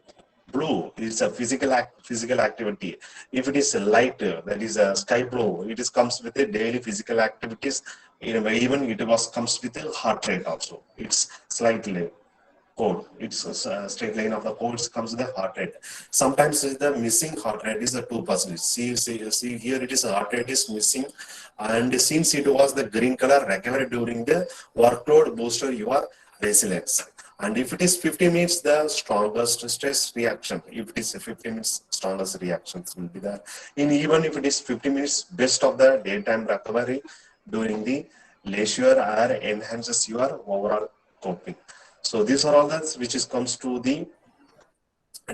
blue is a physical activity. If it is light, that is a sky blue, it is comes with the daily physical activities. Even it was comes with the heart rate also. It's slightly code. It's a straight line of the codes comes with the heart rate. Sometimes the missing heart rate is the 2%. See here it is heart rate is missing, and since it was the green color recovered during the workload booster your resilience. And if it is 50 minutes, the strongest stress reaction. If it is 50 minutes, strongest reactions will be there. In even if it is 50 minutes, best of the daytime recovery during the leisure or enhances your overall coping. So these are all that which is comes to the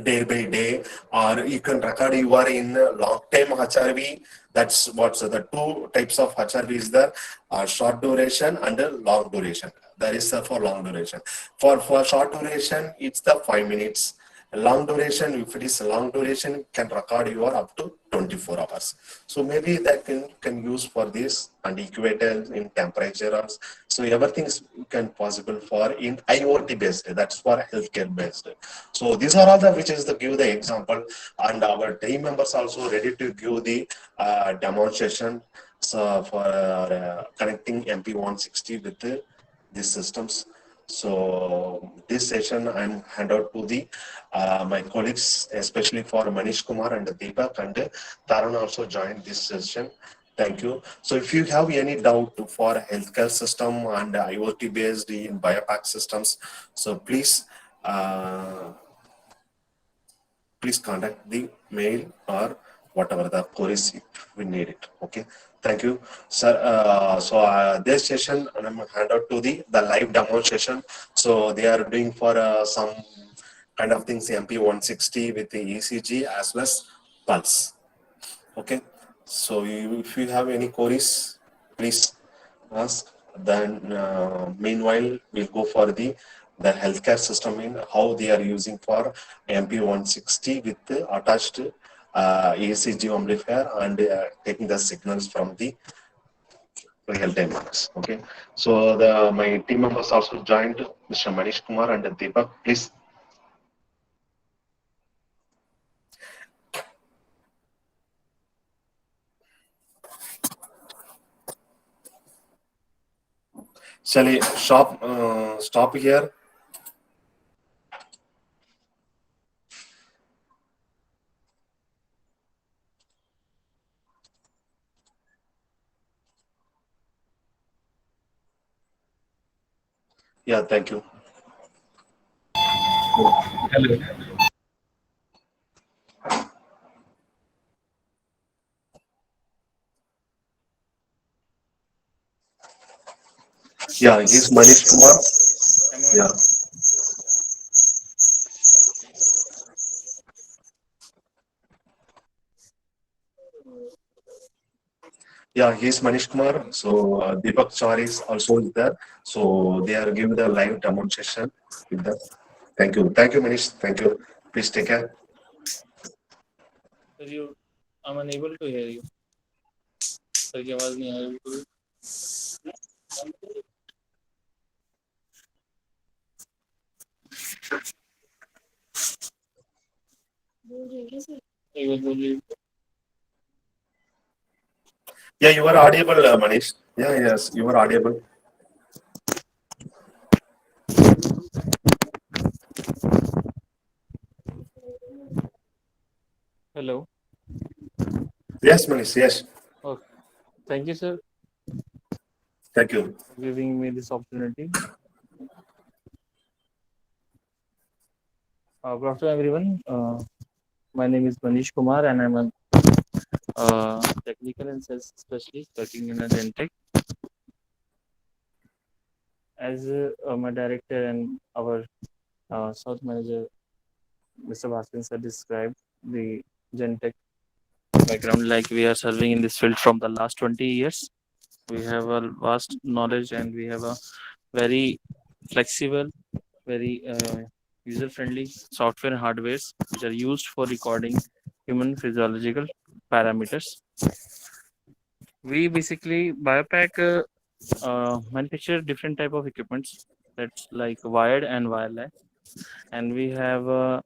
day by day, or you can record you are in long time HRV. That's what's the two types of HRV is there, short duration and long duration. That is for long duration. For short duration, it's the 5 minutes. Long duration, if it is long duration, can record you are up to 24 hours. So maybe that can use for this and equator in temperatures. So everything can possible for in IoT based. That's for healthcare based. So these are all the which is the give the example, and our team members also ready to give the demonstration. So for connecting MP160 with these systems. So this session I'm hand out to the my colleagues, especially for Manish Kumar and Deepak, and Taran also joined this session. Thank you. So if you have any doubt for healthcare system and IoT based in biopack systems, so please contact the mail or whatever the queries if we need it. Okay. Thank you, sir. This session, I'm hand out to the live demonstration. So they are doing for some kind of things, MP160 with the ECG as well as pulse. Okay. So if you have any queries, please ask. Then meanwhile, we'll go for the healthcare system in how they are using for MP160 with the attached ECG amplifier and taking the signals from the real-time marks. Okay. So my team members also joined, Mr. Manish Kumar and Deepak. Please. Shall I stop here? Yeah, thank you. Hello. Yeah, he's Manish Kumar. Yeah. Yeah, he's Manish Kumar. So Deepak Char is also there. So they are giving the live demonstration with that. Thank you. Thank you, Manish. Thank you. Please take care. Sir, I'm unable to hear you. Sir की आवाज नहीं आ रही बिल्कुल. एक बार बोलिए. Yeah, you are audible, Manish. Yeah, yes, you are audible. Hello. Yes, Manish. Yes. Okay. Thank you, sir, Thank you. for giving me this opportunity. Good afternoon, everyone. My name is Manish Kumar, and I'm a technical and sales specialist working in a Gentech. as my director and our South manager, Mr. Bhaskar sir, described the Gentech background, like we are serving in this field from the last 20 years. We have a vast knowledge and we have a very flexible, very user-friendly software and hardwares which are used for recording human physiological parameters. We basically Biopack manufacture different type of equipments that's like wired and wireless, and we have a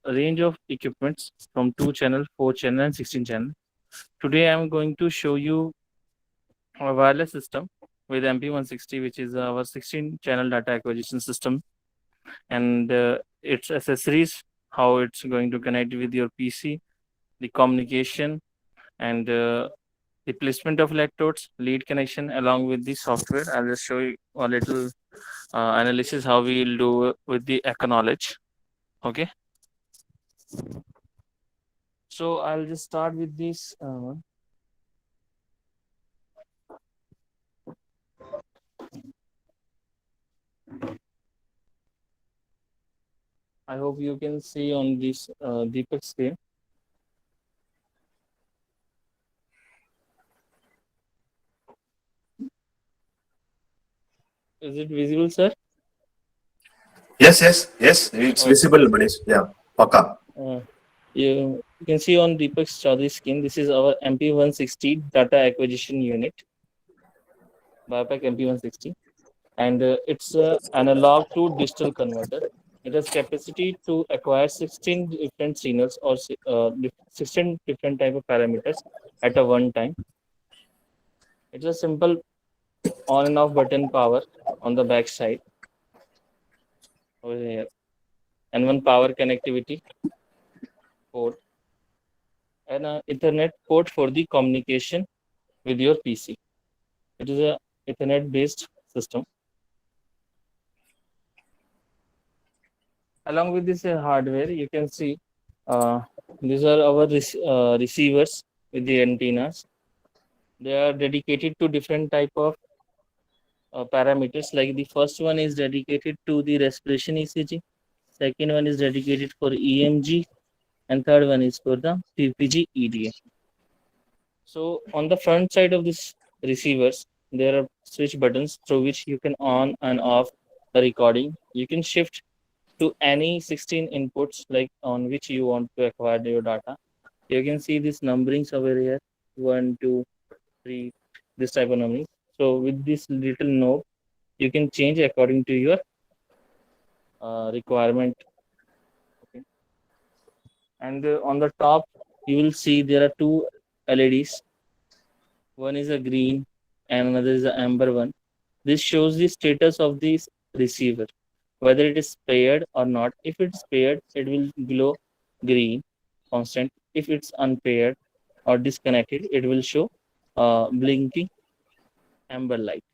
range of equipments from 2 channel, 4 channel, and 16 channel. Today, I'm going to show you a wireless system with MP160, which is our 16 channel data acquisition system, and its accessories, how it's going to connect with your PC, the communication, and the placement of electrodes, lead connection, along with the software. I'll just show you a little analysis how we'll do with the acknowledge. Okay. So I'll just start with this one. I hope you can see on this Deepak screen. Is it visible, sir? Yes, it's Okay. visible, Manish. Yeah, Paka. You can see on Deepak's Chaudhary screen, this is our MP160 data acquisition unit, Biopack MP160, and it's analog to digital converter. It has capacity to acquire 16 different signals or 16 different type of parameters at a one time. It's a simple on and off button power on the back side over here, and one power connectivity port and an Ethernet port for the communication with your PC. It is a Ethernet based system. Along with this hardware, you can see these are our receivers with the antennas. They are dedicated to different type of parameters. Like the first one is dedicated to the respiration ECG. Second one is dedicated for EMG, and third one is for the PPG EDA. So on the front side of this receivers, there are switch buttons through which you can on and off the recording. You can shift to any 16 inputs like on which you want to acquire your data. You can see these numberings over here, 1, 2, 3, this type of numbering. So with this little knob, you can change according to your requirement. Okay. And on the top, you will see there are two LEDs. One is a green and another is an amber one. This shows the status of this receiver, whether it is paired or not. If it's paired, it will glow green, constant. If it's unpaired or disconnected, it will show blinking amber light.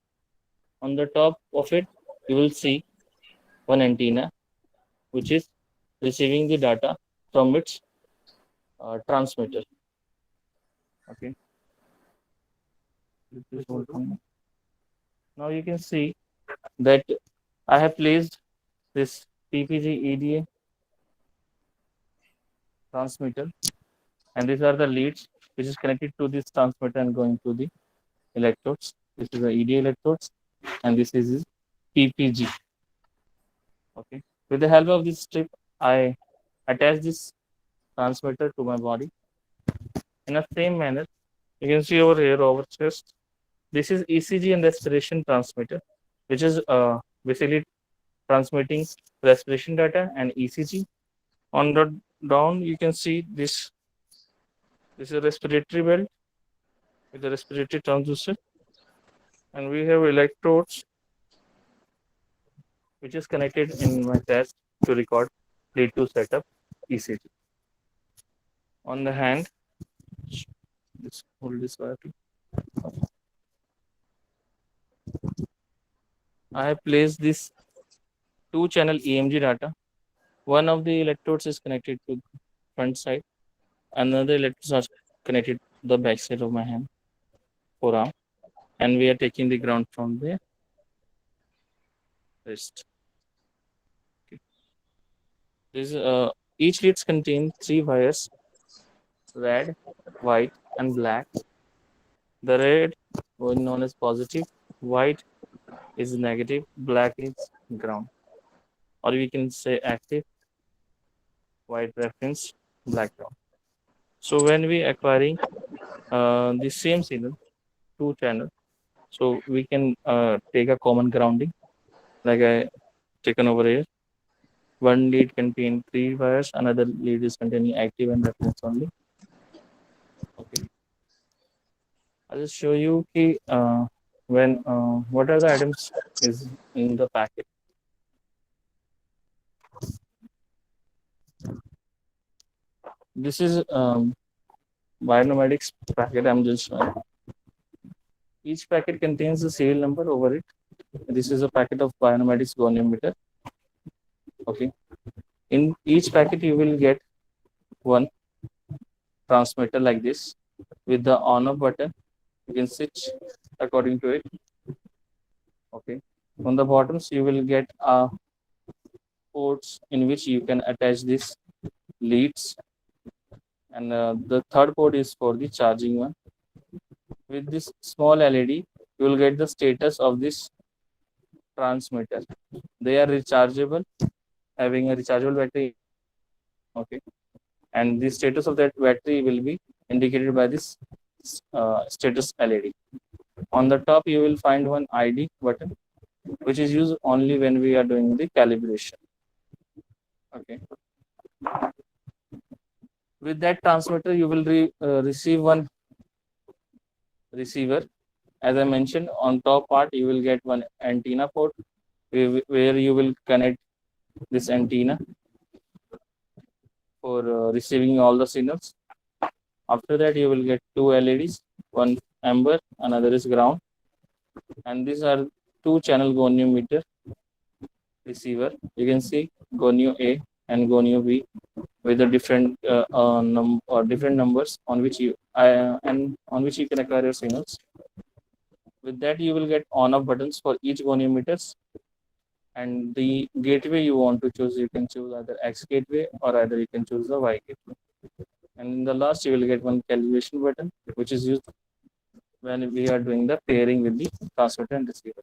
On the top of it, you will see one antenna, which is receiving the data from its transmitter. Okay. Now you can see that I have placed this PPG EDA transmitter, and these are the leads which is connected to this transmitter and going to the electrodes. This is the EDA electrodes, and this is his PPG. Okay. With the help of this strip, I attach this transmitter to my body. In the same manner, you can see over here over chest. This is ECG and respiration transmitter, which is basically transmitting respiration data and ECG. On the down, you can see this. This is a respiratory belt with a respiratory transducer, and we have electrodes which is connected in my chest to record lead to setup ECG. On the hand, let's hold this quietly. I have placed this 2-channel EMG data. One of the electrodes is connected to front side. Another electrodes are connected to the back side of my hand, forearm. And we are taking the ground from there. wrist. Okay. Each leads contain 3 wires, red, white, and black. The red was known as positive, white is negative, black is ground. Or we can say active, white reference, black ground. So when we acquiring the same signal, two channel, so we can take a common grounding, like I taken over here. One lead contain 3 wires, another lead is containing active and reference only. Okay. I'll just show you when what are the items is in the packet. This is bionomadics packet I'm just showing. Each packet contains the serial number over it. This is a packet of bionomadics goniometer. Okay. In each packet you will get one transmitter like this with the on off button. You can switch according to it. Okay. On the bottoms you will get ports in which you can attach these leads, and the third port is for the charging one. With this small LED you will get the status of this transmitter. They are rechargeable, having a rechargeable battery. Okay. And the status of that battery will be indicated by this status LED. On the top you will find one ID button, which is used only when we are doing the calibration. Okay. With that transmitter you will receive one receiver. As I mentioned, on top part you will get one antenna port where you will connect this antenna for receiving all the signals. After that you will get two LEDs, one amber, another is ground, and these are two channel goniometer receiver. You can see gonio A and gonio B with the different different numbers on which you can acquire your signals. With that you will get on off buttons for each goniometers, and the gateway you want to choose, you can choose either X gateway or either you can choose the Y gateway. And in the last you will get one calibration button, which is used when we are doing the pairing with the transmitter and receiver.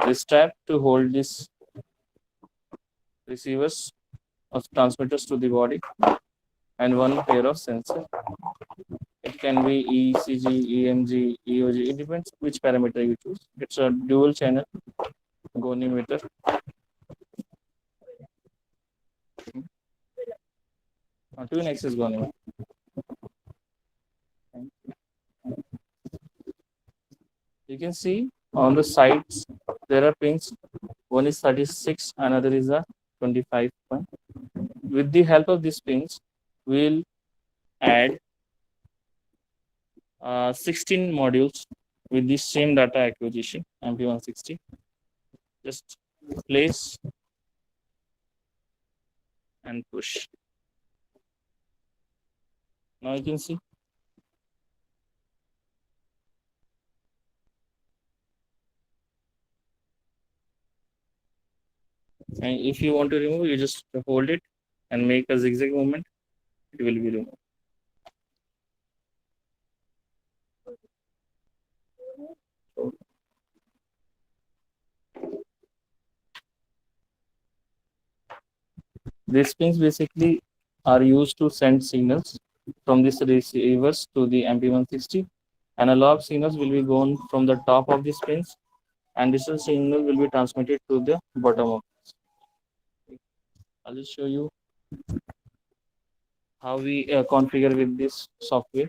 This strap to hold this receivers of transmitters to the body, and one pair of sensor. It can be ECG, EMG, EOG. It depends which parameter you choose. It's a dual channel goniometer. Twin axis goniometer. You can see on the sides there are pins. One is 36, another is a 25 point. With the help of these pins, we'll add 16 modules with the same data acquisition MP160. Just place and push. Now you can see. And if you want to remove, you just hold it and make a zigzag movement. It will be removed. These pins basically are used to send signals from these receivers to the MP160. Analog signals will be gone from the top of these pins, and digital signal will be transmitted to the bottom of this. I'll just show you how we configure with this software.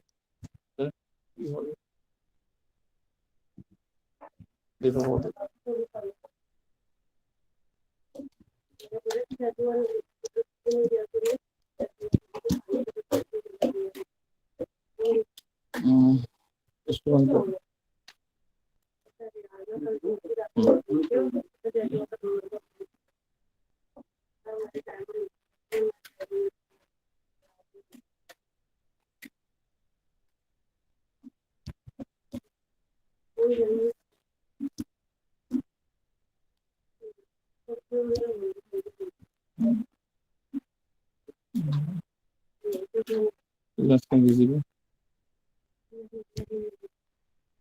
Just one more.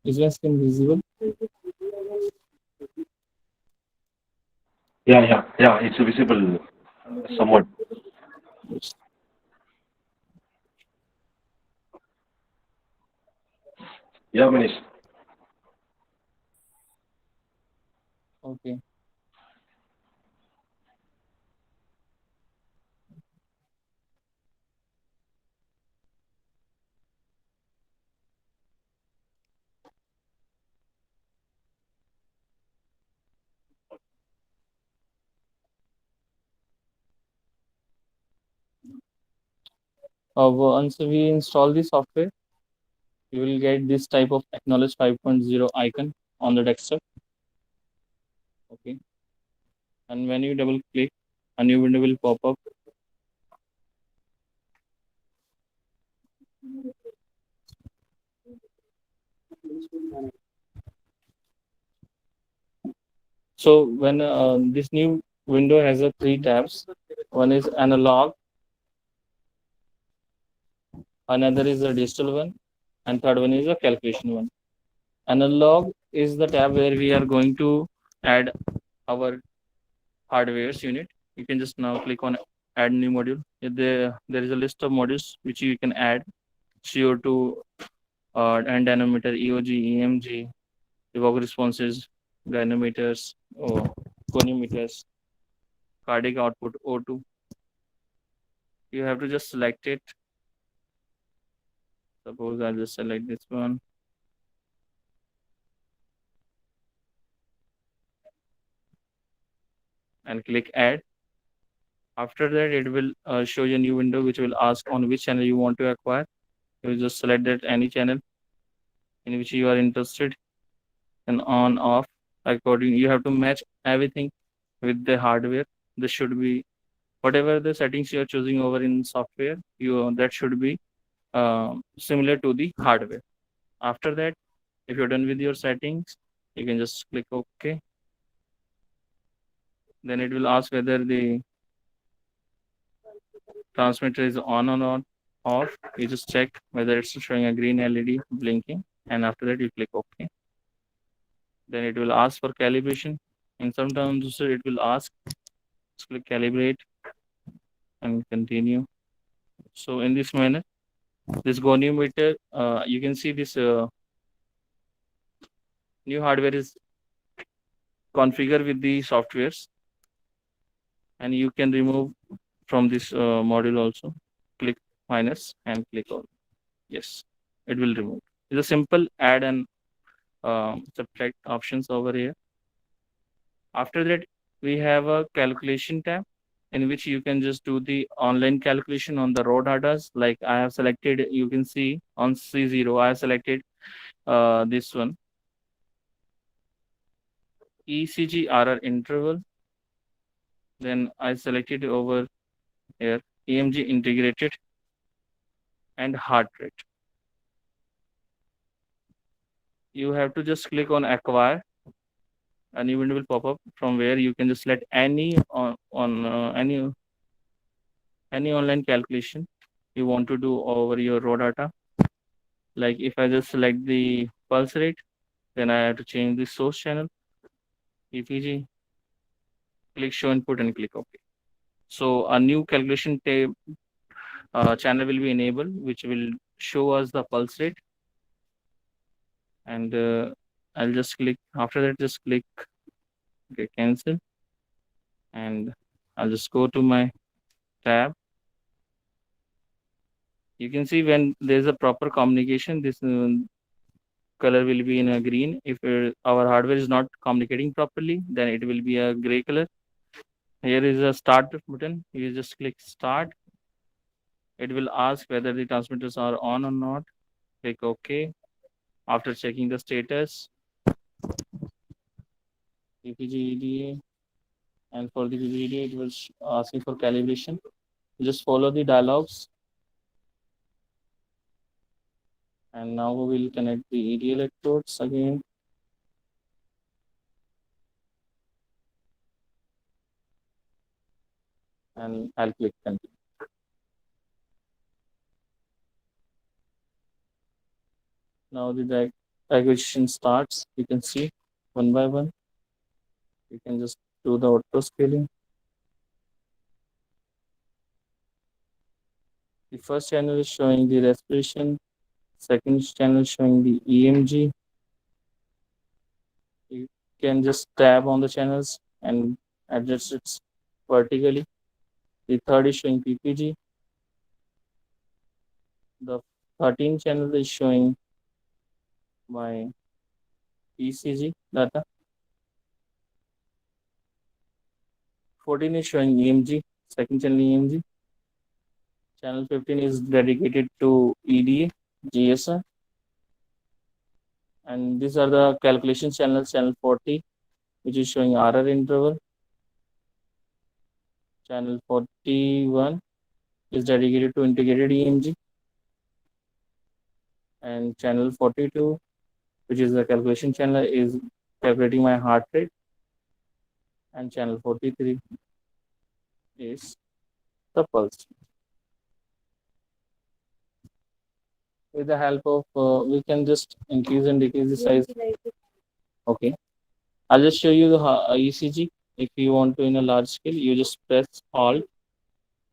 Is my screen visible? Yeah, it's visible somewhat. Yes. Yeah, Manish. Okay. Once we install the software, you will get this type of Acknowledge 5.0 icon on the desktop. Okay. And when you double click, a new window will pop up. So when this new window has a three tabs, one is analog, another is a digital one, and third one is a calculation one. Analog is the tab where we are going to add our hardware's unit. You can just now click on add new module. There is a list of modules which you can add: CO2 and dynamometer, EOG, EMG, evok responses, dynamometers, or goniometers, cardiac output, O2. You have to just select it. Suppose I'll just select this one. And click add. After that, it will show you a new window which will ask on which channel you want to acquire. You will just select that any channel in which you are interested and on off according. You have to match everything with the hardware. This should be whatever the settings you are choosing over in software. You that should be similar to the hardware. After that, if you're done with your settings, you can just click OK. Then it will ask whether the transmitter is on or not off. You just check whether it's showing a green LED blinking, and after that you click OK. Then it will ask for calibration. In some terms, it will ask, just click calibrate and continue. So in this manner, this goniometer, you can see this new hardware is configured with the softwares, and you can remove from this module also. Click minus and click on yes, it will remove. It's a simple add and subtract options over here. After that, we have a calculation tab in which you can just do the online calculation on the raw data. Like I have selected, you can see on C0, I have selected this one, ECG RR interval. Then I selected over here EMG integrated and heart rate. You have to just click on acquire. A new window will pop up from where you can just select any any online calculation you want to do over your raw data. Like if I just select the pulse rate, then I have to change the source channel, EPG, click show input and click OK. So a new calculation tab channel will be enabled, which will show us the pulse rate. And I'll just click, after that, just click okay, cancel. And I'll just go to my tab. You can see when there's a proper communication, this color will be in a green. If our hardware is not communicating properly, then it will be a gray color. Here is a start button. You just click start. It will ask whether the transmitters are on or not. Click OK. After checking the status, EPG EDA, and for the EPG EDA, it was asking for calibration. Just follow the dialogues. And now we will connect the EDA electrodes again. And I'll click continue. Now the acquisition starts. You can see one by one. You can just do the auto scaling. The first channel is showing the respiration. Second channel is showing the EMG. You can just tab on the channels and adjust it vertically. The third is showing PPG. The 13th channel is showing my ECG data. 14 is showing EMG, second channel EMG. Channel 15 is dedicated to EDA, GSR. And these are the calculation channels. Channel 40, which is showing RR interval. Channel 41 is dedicated to integrated EMG. And channel 42, which is the calculation channel, is calculating my heart rate. And channel 43 is the pulse. With the help of, we can just increase and decrease the size. Okay. I'll just show you the ECG. If you want to in a large scale, you just press Alt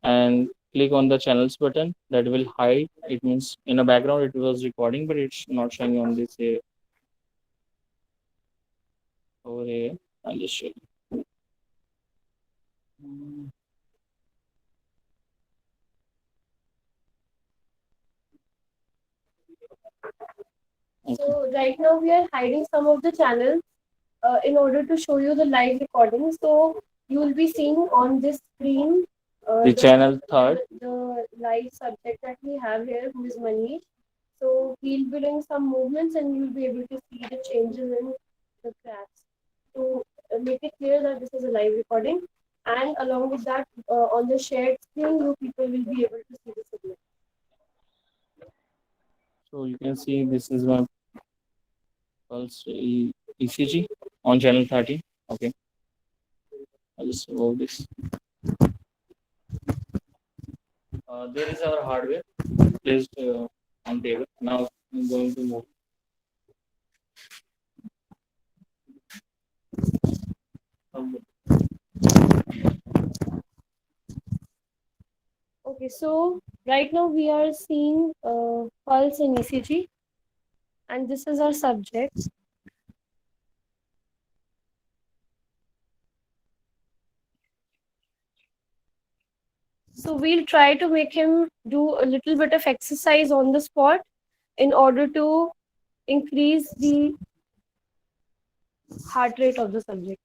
and click on the channels button. That will hide. It means in the background it was recording, but it's not showing on this over here. I'll just show you. So right now we are hiding some of the channels in order to show you the live recording. So you will be seeing on this screen The channel third. the live subject that we have here, who is Manish. So he'll be doing some movements and you'll be able to see the changes in the graphs. To make it clear that this is a live recording, and along with that, on the shared screen, you people will be able to see the signal. So you can see this is my pulse ECG on channel 30. Okay. I'll just remove this. There is our hardware placed on table. Now I'm going to move. Okay, so right now we are seeing pulse in ECG, and this is our subject. So we'll try to make him do a little bit of exercise on the spot in order to increase the heart rate of the subject.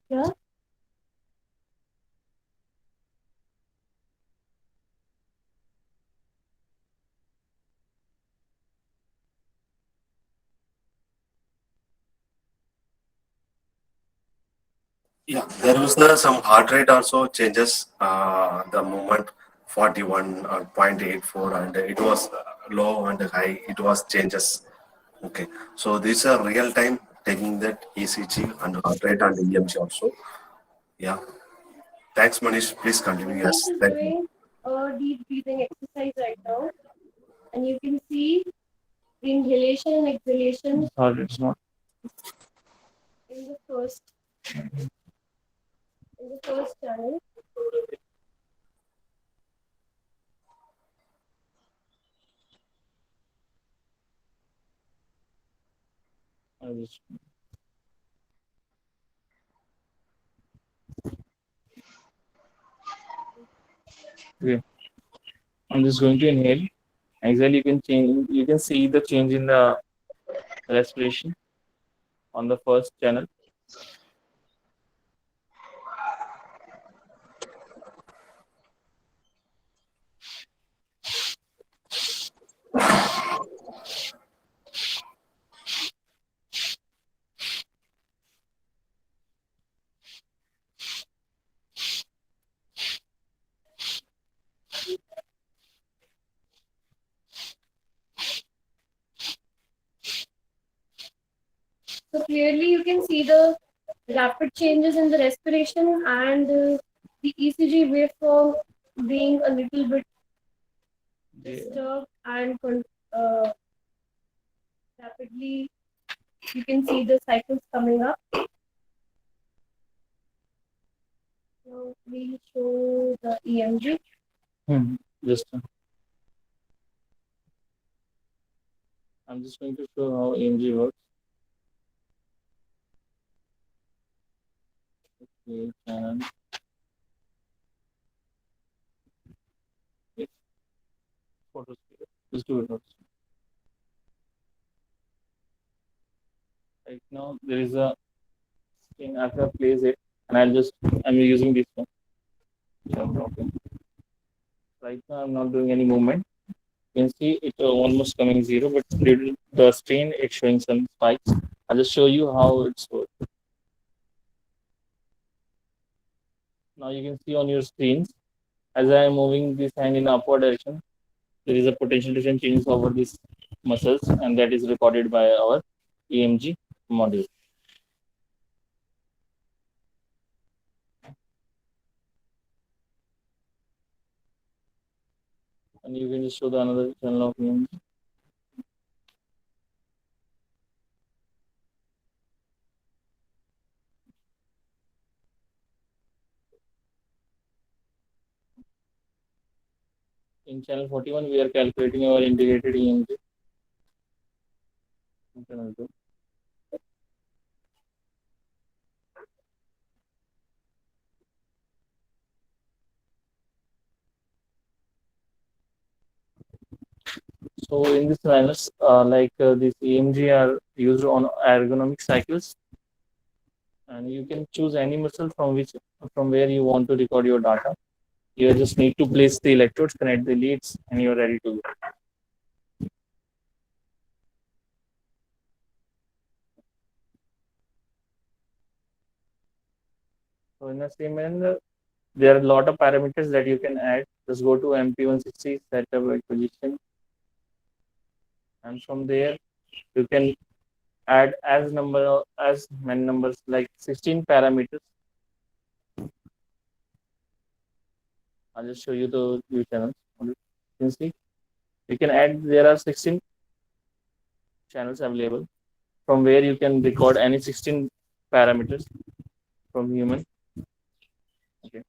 Yeah. Yeah, there was some heart rate also changes. The movement 41.84, and it was low and high. It was changes. Okay, so these are real time taking that ECG and heart rate and EMG also. Yeah, thanks, Manish. Please continue. Manish Yes, is thank you. doing a deep breathing exercise right now, and you can see the inhalation and exhalation Sorry, it's not. in the first channel. I just, okay. I'm just going to inhale. Exhale, you can change. You can see the change in the respiration on the first channel. So clearly you can see the rapid changes in the respiration and the ECG waveform being a little bit disturbed and rapidly you can see the cycles coming up. Now we'll show the EMG. Just, I'm just going to show how EMG works. Okay, channel. Yes. Photos. Just do it. Right now there is a screen after I place it, and I'm using this one. Yeah, okay. Right now I'm not doing any movement. You can see it almost coming zero, but due to the strain, it's showing some spikes. I'll just show you how it's works. Now you can see on your screens, as I am moving this hand in upward direction, there is a potential difference changes over these muscles, and that is recorded by our EMG module. And you can just show the another channel of EMG. In channel 41, we are calculating our integrated EMG. Channel 2. So in this channels, this EMG are used on ergonomic cycles, and you can choose any muscle from where you want to record your data. You just need to place the electrodes, connect the leads, and you're ready to go. So in the same manner, there are a lot of parameters that you can add. Just go to MP160 setup acquisition, and from there you can add as many numbers like 16 parameters. I'll just show you the view channels. You can see you can add. There are 16 channels available from where you can record any 16 parameters from human. Okay.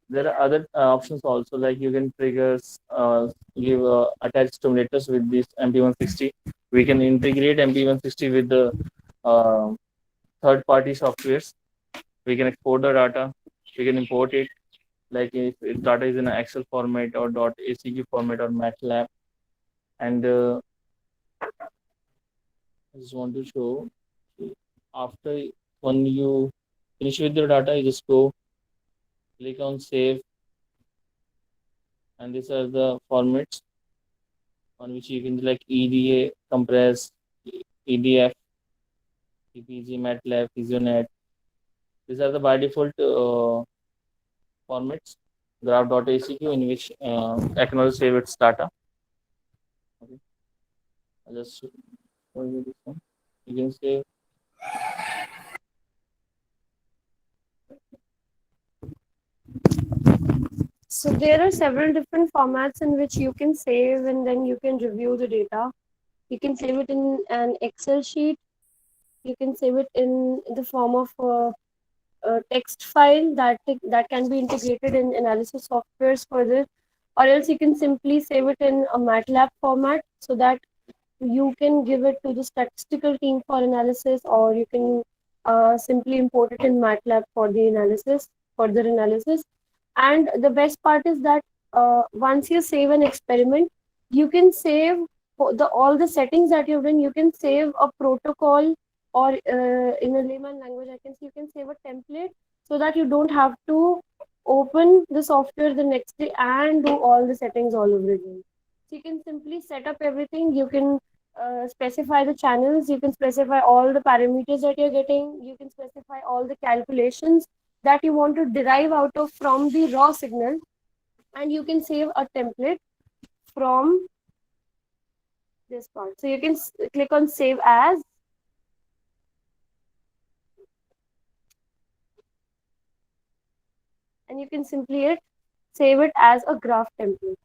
There are other options also, like you can trigger, give attach stimulators with this MP160. We can integrate MP160 with the third-party softwares. We can export the data. We can import it, like if data is in an Excel format or .acg format or MATLAB. And I just want to show, after when you finish with your data, you just go click on save, and these are the formats on which you can like EDA, compress, EDF, PPG, MATLAB, Physionet. These are the by default formats. Graph.acq in which Acknowledge save its data. Okay. I'll just show you this one. You can save. So there are several different formats in which you can save and then you can review the data. You can save it in an Excel sheet. You can save it in the form of a text file that can be integrated in analysis softwares further, or else you can simply save it in a MATLAB format so that you can give it to the statistical team for analysis, or you can simply import it in MATLAB for the analysis, further analysis. And the best part is that once you save an experiment, you can save the all the settings that you've done. You can save a protocol, or in a layman language, I can say you can save a template so that you don't have to open the software the next day and do all the settings all over again. So you can simply set up everything. You can specify the channels. You can specify all the parameters that you're getting. You can specify all the calculations that you want to derive out of from the raw signal, and you can save a template from this part. So you can click on save as, and you can simply save it as a graph template.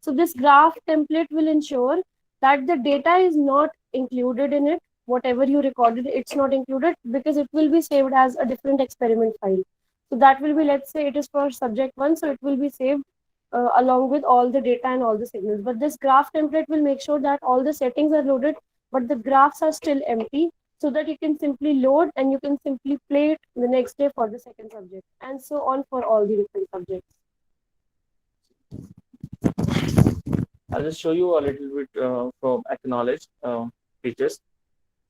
So this graph template will ensure that the data is not included in it. Whatever you recorded, it's not included because it will be saved as a different experiment file. So that will be, let's say it is for subject 1, so it will be saved along with all the data and all the signals. But this graph template will make sure that all the settings are loaded, but the graphs are still empty, so that you can simply load and you can simply play it the next day for the second subject, and so on for all the different subjects. I'll just show you a little bit from Acknowledge features.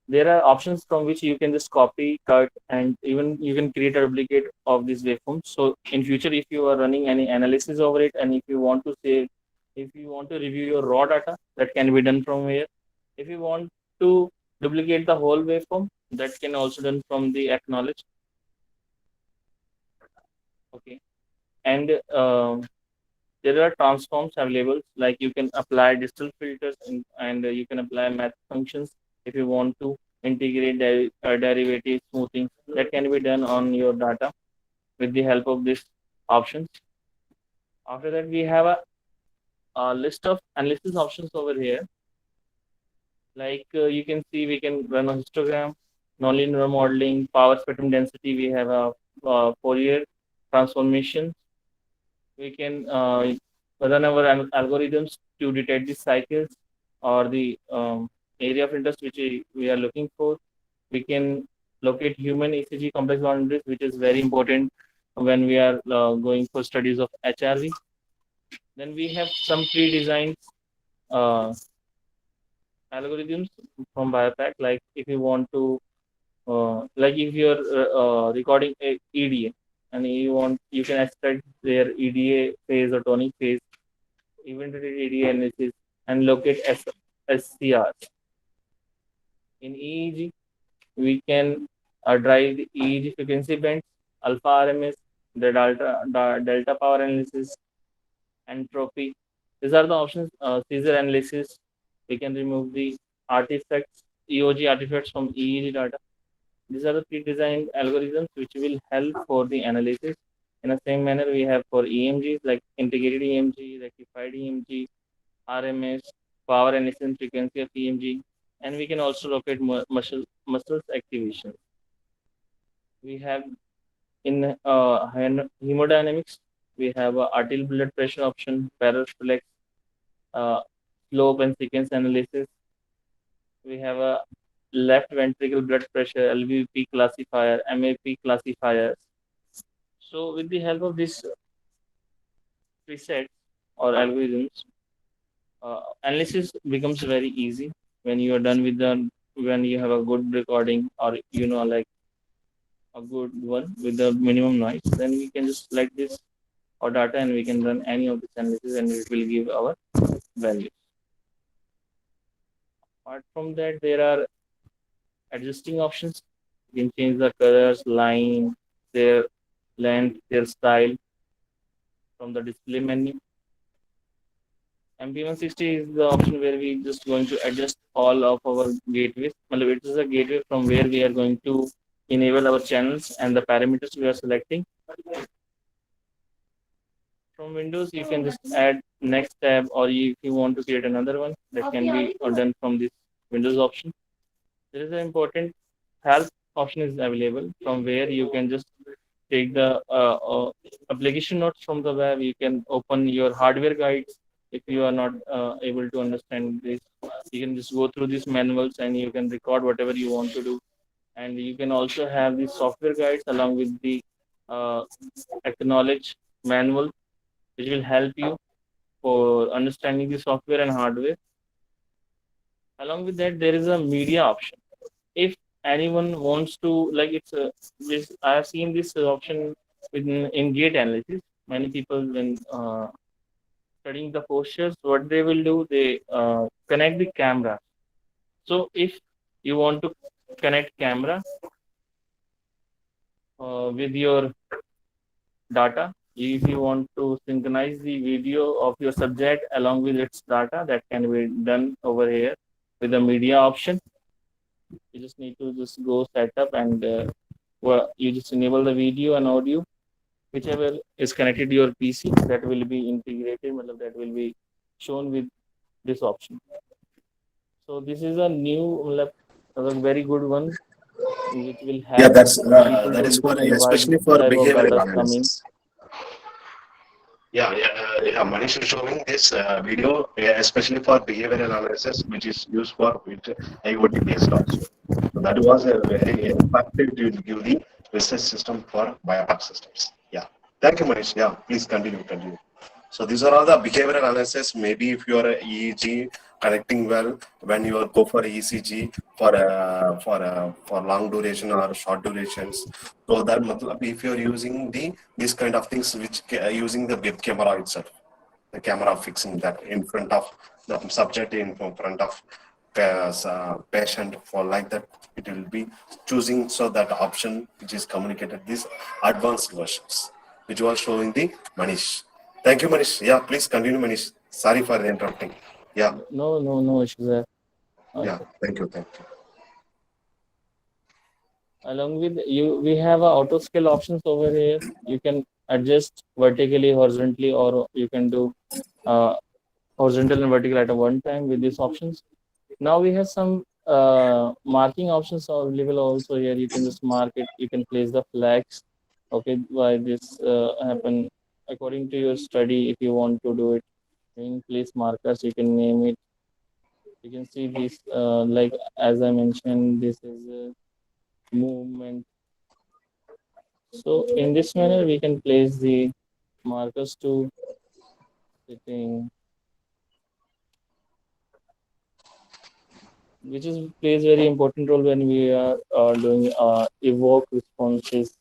There are options from which you can just copy, cut, and even you can create a duplicate of these waveforms. So in future, if you are running any analysis over it, and if you want to say, if you want to review your raw data, that can be done from here. If you want to duplicate the whole waveform, that can also done from the Acknowledge. Okay, and there are transforms available, like you can apply digital filters, and you can apply math functions if you want to integrate derivative smoothing. That can be done on your data with the help of these options. After that, we have a list of analysis options over here. Like you can see, we can run a histogram, nonlinear modeling, power spectrum density. We have a Fourier transformation. We can run our algorithms to detect the cycles or the area of interest which we are looking for. We can locate human ECG complex boundaries, which is very important when we are going for studies of HRV. Then we have some pre-designed algorithms from BioPack, like if you want to, like if you're recording a EDA, and you can extract their EDA phase or tonic phase, event-related EDA analysis, and locate SCRs. In EEG, we can drive the EEG frequency bands, alpha RMS, the delta power analysis, entropy. These are the options. Caesar analysis. We can remove the artifacts, EOG artifacts from EEG data. These are the pre-designed algorithms which will help for the analysis. In the same manner, we have for EMGs like integrated EMG, rectified EMG, RMS, power analysis, frequency of EMG, and we can also locate muscles activation. We have in hemodynamics, we have arterial blood pressure option, Paraflex, slope and sequence analysis. We have a left ventricle blood pressure, LVP classifier, MAP classifiers. So with the help of this presets or algorithms, analysis becomes very easy when you are done with when you have a good recording, or like a good one with the minimum noise. Then we can just select this or data, and we can run any of this analysis, and it will give our values. Apart from that, there are adjusting options. You can change the colors, line, their length, their style from the display menu. MP160 is the option where we just going to adjust all of our gateways. It is a gateway from where we are going to enable our channels and the parameters we are selecting. From Windows, you can just add next tab, or if you want to create another one, that can be done from this Windows option. There is an important help option is available from where you can just take the application notes from the web. You can open your hardware guides if you are not able to understand this. You can just go through these manuals and you can record whatever you want to do. And you can also have the software guides along with the uh, acknowledge manual, which will help you for understanding the software and hardware. Along with that, there is a media option. If anyone wants to, like, it's a this I have seen this option in gait analysis. Many people when studying the postures, what they will do, they connect the camera. So if you want to connect camera with your data, if you want to synchronize the video of your subject along with its data, that can be done over here with the media option. You just need to just go set up and you just enable the video and audio, whichever is connected to your PC, that will be integrated, that will be shown with this option. So this is a new, a very good one, which will Yeah, help people that to is for understand why especially this for type of data behavioral is coming. analysis. Yeah. Manish is showing this video, especially for behavioral analysis, which is used for with IoT based also. So that was a very effective to give the research system for biopack systems. Yeah. Thank you, Manish. Yeah, please continue. So these are all the behavioral analysis. Maybe if you are a EEG connecting well, when you go for ECG for long duration or short durations. So that if you're using these kind of things, which using the web camera itself, the camera fixing that in front of the subject in front of patient for like that, it will be choosing so that option which is communicated these advanced versions, which was showing the Manish. Thank you, Manish. Yeah, please continue, Manish. Sorry for interrupting. Yeah, No issues there. yeah. Thank you. Along with you, we have a auto scale options over here. You can adjust vertically, horizontally, or you can do horizontal and vertical at a one time with these options. Now we have some marking options available also here. You can just mark it. You can place the flags. Okay, why this happen according to your study. If you want to do it, you can place markers. You can name it. You can see this like as I mentioned, this is a movement. So in this manner, we can place the markers to sitting, which is plays very important role when we are doing evoke responses,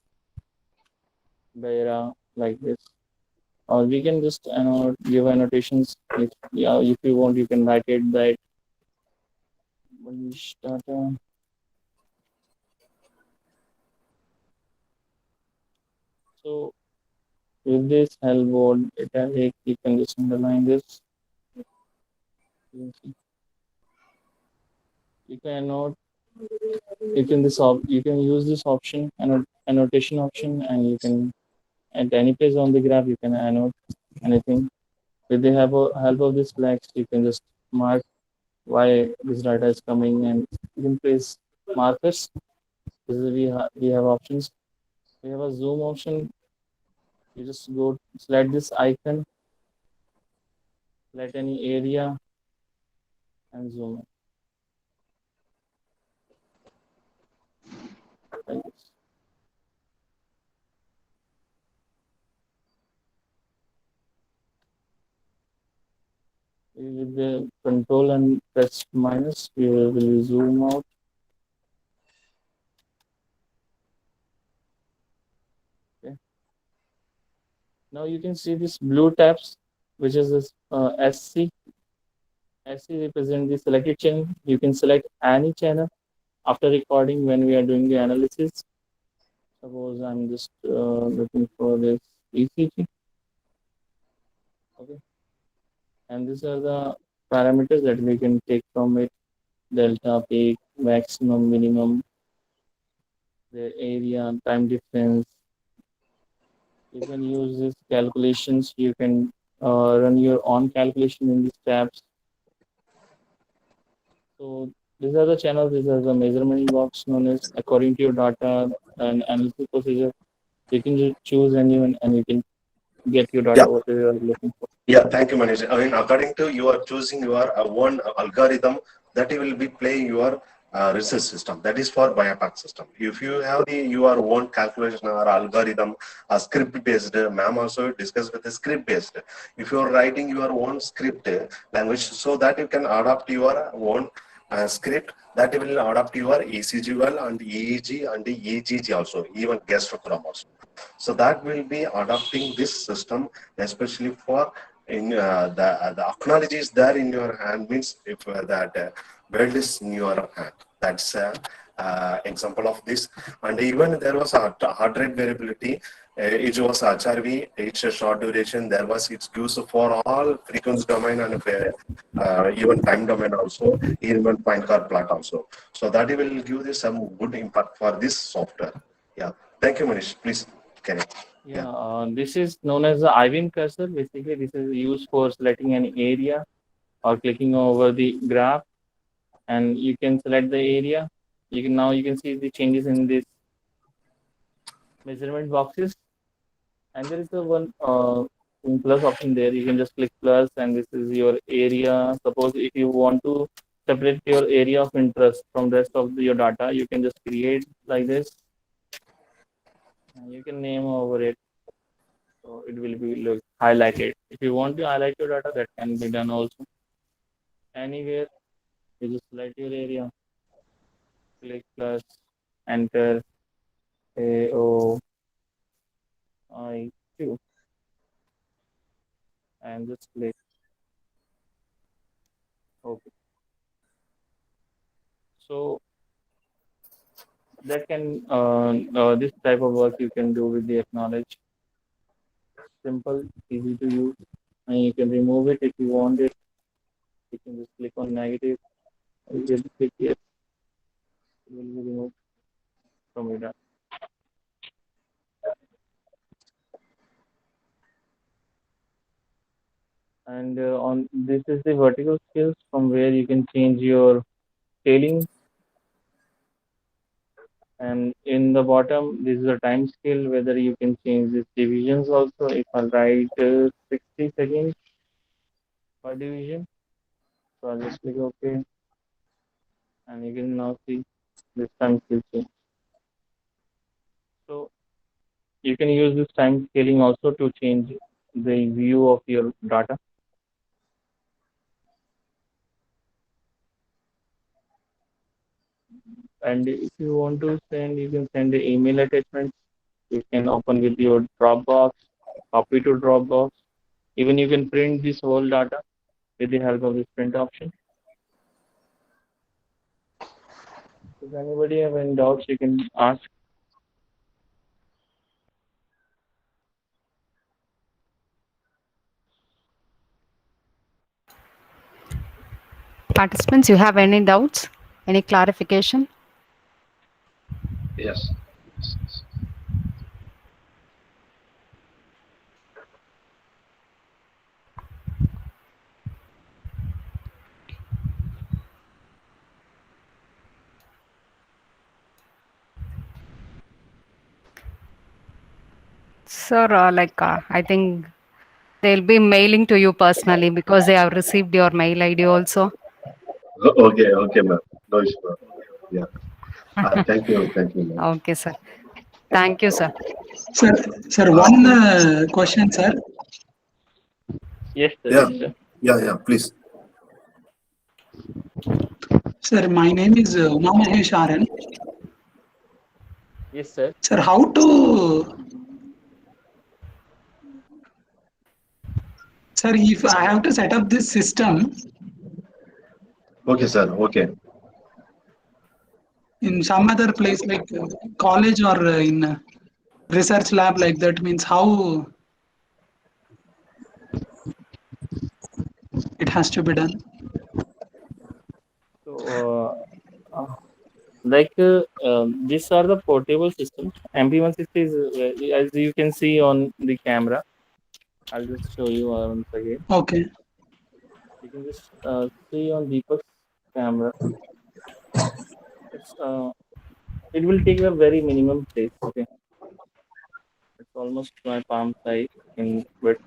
Beira, like this. Or we can just give annotations. If you want, you can write it that Manish data. So with this help board italic, you can just underline this. You cannot. You can use this option, annotation option, and you can at any place on the graph you can annotate anything. With the help of this flags, you can just mark why this data is coming, and you can place markers. This is we have options. We have a zoom option. You just go select this icon, select any area, and zoom in. Like this. With the control and press minus, we will zoom out. Okay. Now you can see this blue tabs, which is this SC. SC represent the selected channel. You can select any channel after recording when we are doing the analysis. Suppose I'm just looking for this ECG. Okay. And these are the parameters that we can take from it: delta, peak, maximum, minimum, the area, time difference. You can use these calculations. You can run your own calculation in these tabs. So These are the channels. These are the measurement box known as according to your data and analysis procedure. You can just choose anyone and you can get your data Yeah. what you are looking for. Yeah, thank you, Manish. I mean, according to you are choosing your one algorithm that you will be playing your research system. That is for Biopack system. If you have your own calculation or algorithm, a script based, ma'am also discussed with the script based. If you are writing your own script language, so that you can adapt your own script that will adapt your ECG well and EEG and EGG also, even gastrogram also. So that will be adopting this system, especially for in the acknowledge is there in your hand means if that world is in your hand. That's example of this. And even there was a heart rate variability. It was HRV, it's a short duration. There was it's used for all frequency domain and even time domain also, even point card plot also. So that will give you some good impact for this software. Yeah. Thank you, Manish. Please carry on. Yeah, this is known as the IBM cursor. Basically, this is used for selecting an area or clicking over the graph, and you can select the area. You can see the changes in this measurement boxes, and there is the one plus option there. You can just click plus, and this is your area. Suppose if you want to separate your area of interest from the rest of your data, you can just create like this, and you can name over it. So it will be look highlighted. If you want to highlight your data, that can be done also. Anywhere, you just select your area, click plus, enter AOIQ, and just click OK. So that can this type of work you can do with the acknowledge. Simple, easy to use, and you can remove it if you want it. You can just click on negative. You just click yes, it will be removed from your data. And on this is the vertical scales from where you can change your scaling, and in the bottom this is a time scale whether you can change these divisions also. If I write 60 seconds per division, so I'll just click OK, and you can now see this time scale change. So you can use this time scaling also to change the view of your data. And if you want to send, you can send the email attachments. You can open with your Dropbox, copy to Dropbox. Even you can print this whole data with the help of this print option. If anybody have any doubts, you can ask. Participants, you have any doubts? Any clarification? Yes. Sir, I think they'll be mailing to you personally because they have received your mail ID also. Okay, okay, ma'am. No issue, ma'am. Yeah. Thank you, ma'am. Okay, sir. Thank you, sir. Sir, sir, one question, sir. Yes, sir. Yeah, Yes, sir. yeah, please. Sir, my name is Uma Mahesh RN. Yes, sir. Sir, how to... Sir, if I have to set up this system Okay, sir. Okay. in some other place like college or in research lab like that, means how it has to be done? So, these are the portable systems. MP160 is, as you can see on the camera. I'll just show you once again. Okay. You can just see on Deepak's camera. it will take a very minimum place. Okay, it's almost my palm size in width.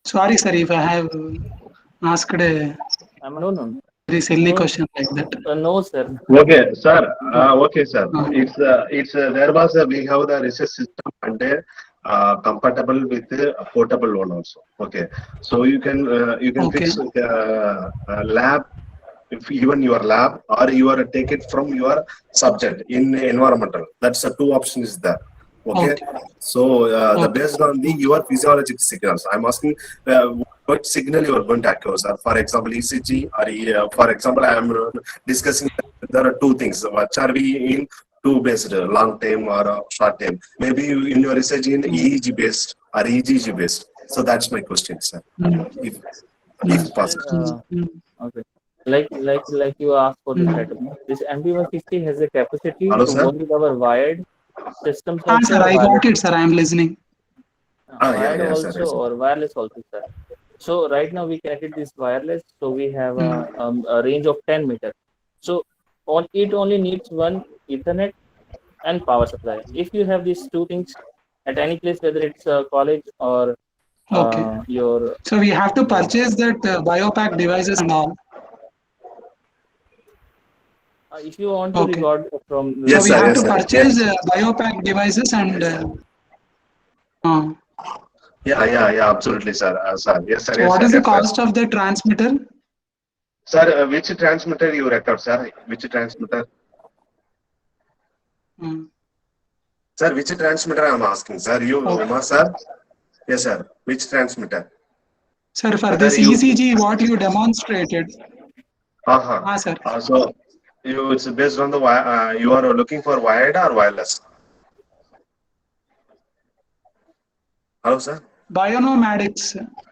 Sorry, sir, if I have asked a No. very silly No. question like that. No, sir. Okay, sir. Okay, sir. Uh, It's there was we have the research system and compatible with the portable one also. Okay, so you can Okay. fix lab, if even your lab, or you are take it from your subject in environmental. That's the two options there. Okay, Okay. so the Okay. based on the your physiological signals, I'm asking what signal you are going to accuse, sir. For example, ECG, or for example, I am discussing there are two things. Which are we in two based, long time or short time? Maybe in your research in EEG based or EGG based. So that's my question, sir. If possible. Okay. Like you asked for the setup. No? This MD160 has a capacity Hello, to sir. work with our wired systems Ah, also sir, or I wireless got it, sir. I am listening. wired Yeah, sir. also Yes, sir. or wireless also, sir. So right now we connected this wireless, so we have a range of 10 meters. So it only needs one Ethernet and power supply. If you have these two things at any place, whether it's a college or Okay. your So we have to purchase that biopack devices and all. if you want to Okay. record from So Yes, we sir. have Yes, to sir. purchase biopack devices and. Yeah, absolutely, sir. Sir, yes, sir. So Yes, what sir. is the Yes, sir. cost of the transmitter? Sir, which transmitter you record, sir? Which transmitter? Sir, which transmitter I'm asking, sir? You, Okay. Uma, sir? Yes, sir. Which transmitter? Sir, for Whether this you. ECG, what you demonstrated. Uh-huh. Sir. So, it's based on the you are looking for wired or wireless? Hello, sir? Bionomadics.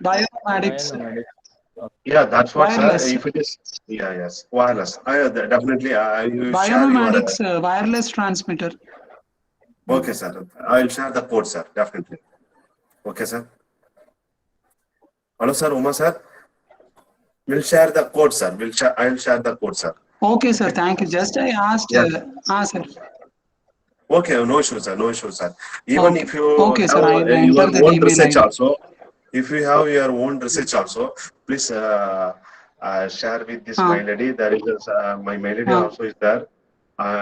Bionomadics. Yeah, that's what, Wireless. sir. If it is, yes, wireless. Definitely, you share your. Bionomadics wireless transmitter. Okay, sir. I'll share the code, sir. Definitely. Okay, sir. Hello, sir. Uma, sir. We'll share the code, sir. I'll share the code, sir. Okay, sir. Thank you. Just I asked. Yeah. Sir. Okay, no issues, sir. No issues, sir. Even Okay. if you Okay, have sir. I will enter your the own email research ID. also, if you have your own research also, please share with this mail ID. There is my mail ID also is there.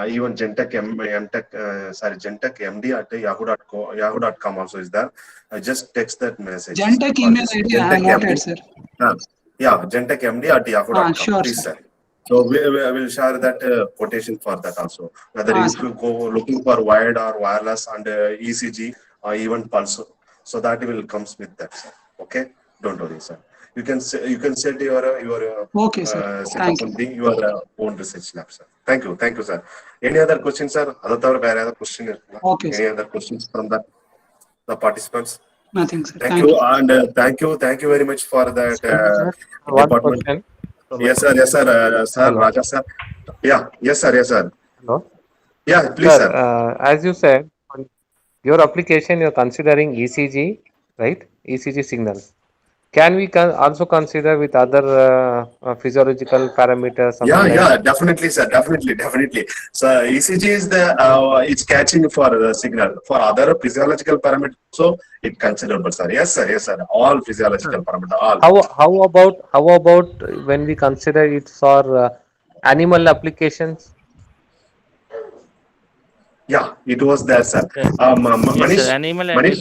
Even Gentech Gentech MD at yahoo.com also is there. Just text that message. Gentech email ID I have noted, sir. Yeah, Gentech MD at yahoo.com. Sure, Please, sir. sir. So we will share that quotation for that also. Whether if you go looking for wired or wireless and ECG or even pulse, so that will comes with that, sir. Okay, don't worry, sir. You can set your Okay, sir. Thank you. your own research lab, sir. Thank you, sir. Any other questions, sir? Other question? Okay, Any other questions from the participants? Nothing, sir. Thank you, and thank you very much for that One department. question. Yes, sir. Sir, Hello. Raja, sir. Yeah, yes, sir. Hello. Yeah, please, sir. As you said, on your application, you're considering ECG, right? ECG signals. Can we also consider with other physiological parameters? Yeah, definitely, sir. Definitely. So ECG is it's catching for the signal. For other physiological parameters, so it considerable, sir. Yes, sir. All physiological parameters, all. How about when we consider it for animal applications? Yeah, it was there, sir. Yes, Manish, sir. Animal Manish,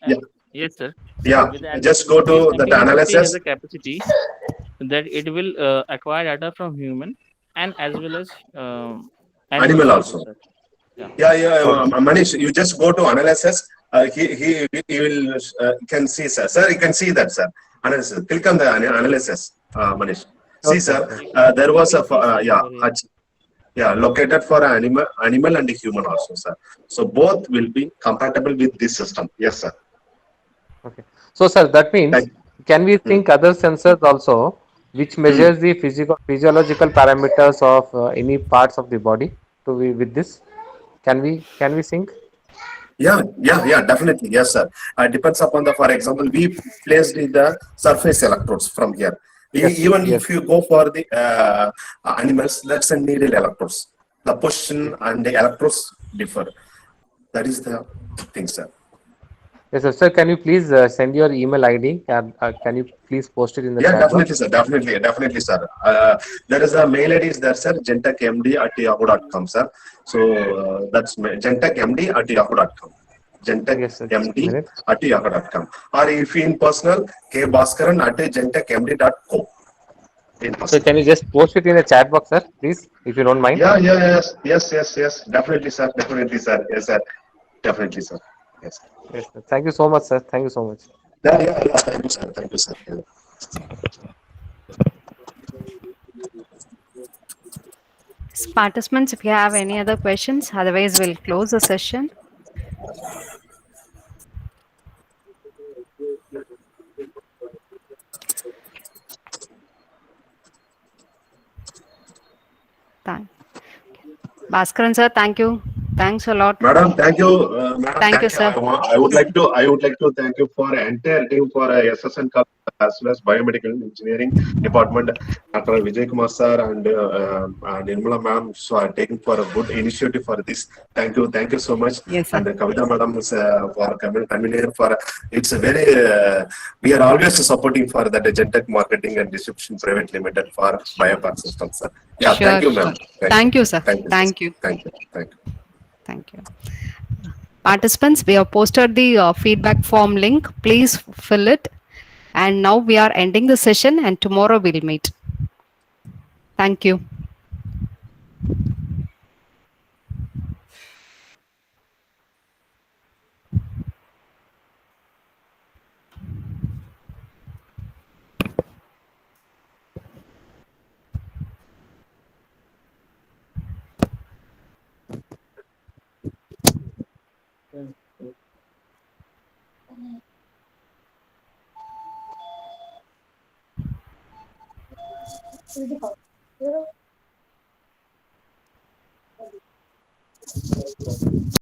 yeah. Yes, sir. Yeah, With the just go to the MD160 analysis. has a capacity that it will acquire data from human and as well as Animal also. sir. Yeah. Manish, you just go to analysis. He will can see, sir. Sir, you can see that, sir. Analysis. Click on the analysis, Manish. See, sir. There was a located for animal and human also, sir. So both will be compatible with this system. Yes, sir. Okay. So, sir, that means can we think other sensors also which measures the physiological parameters of any parts of the body to be with this? Can we think? Yeah, definitely. Yes, sir. Depends upon for example, we placed in the surface electrodes from here. Yes, Even yes. if you go for the animals, that's a needle electrodes. The position and the electrodes differ. That is the thing, sir. Yes, sir. Sir, can you please send your email ID? Can you please post it in the Yeah, chat definitely, box? sir. Definitely, sir. There is a mail ID is there, sir. gentechmd@yahoo.com, sir. So that's gentechmd@yahoo.com. Yes, sir. Just a minute. gentechmd@yahoo.com. Or if in personal, kbhaskaran@gentechmd.co. In So person. can you just post it in the chat box, sir, please, if you don't mind? Yes. Definitely, sir. Definitely, sir. Yes, sir. Definitely, sir. Yes. Yes, sir. Thank you so much, sir. Thank you so much. Yeah. Thank you, sir. Thank you, sir. Yeah. Participants, if you have any other questions, otherwise we'll close the session. Thank Bhaskaran sir, thank you. Thanks a lot. Madam, thank you. Madam, Thank you, thank you. sir. I would like to. I would like to thank you for entire team for SSN as well as biomedical engineering department. Dr. Vijay Kumar sir and Nirmala ma'am so are taking for a good initiative for this. Thank you so much. Yes, sir. And Kavita madam is for coming here for. It's a very. We are always supporting for that Gentech Marketing and Distribution Private Limited for Biopark Systems, sir. Yeah, Sure, thank you, ma'am. sure. Thank you, sir. Thank you, sir. Thank you. Thank you. Thank you. Thank you. Participants, we have posted the feedback form link. Please fill it. And now we are ending the session and tomorrow we'll meet. Thank you. You know,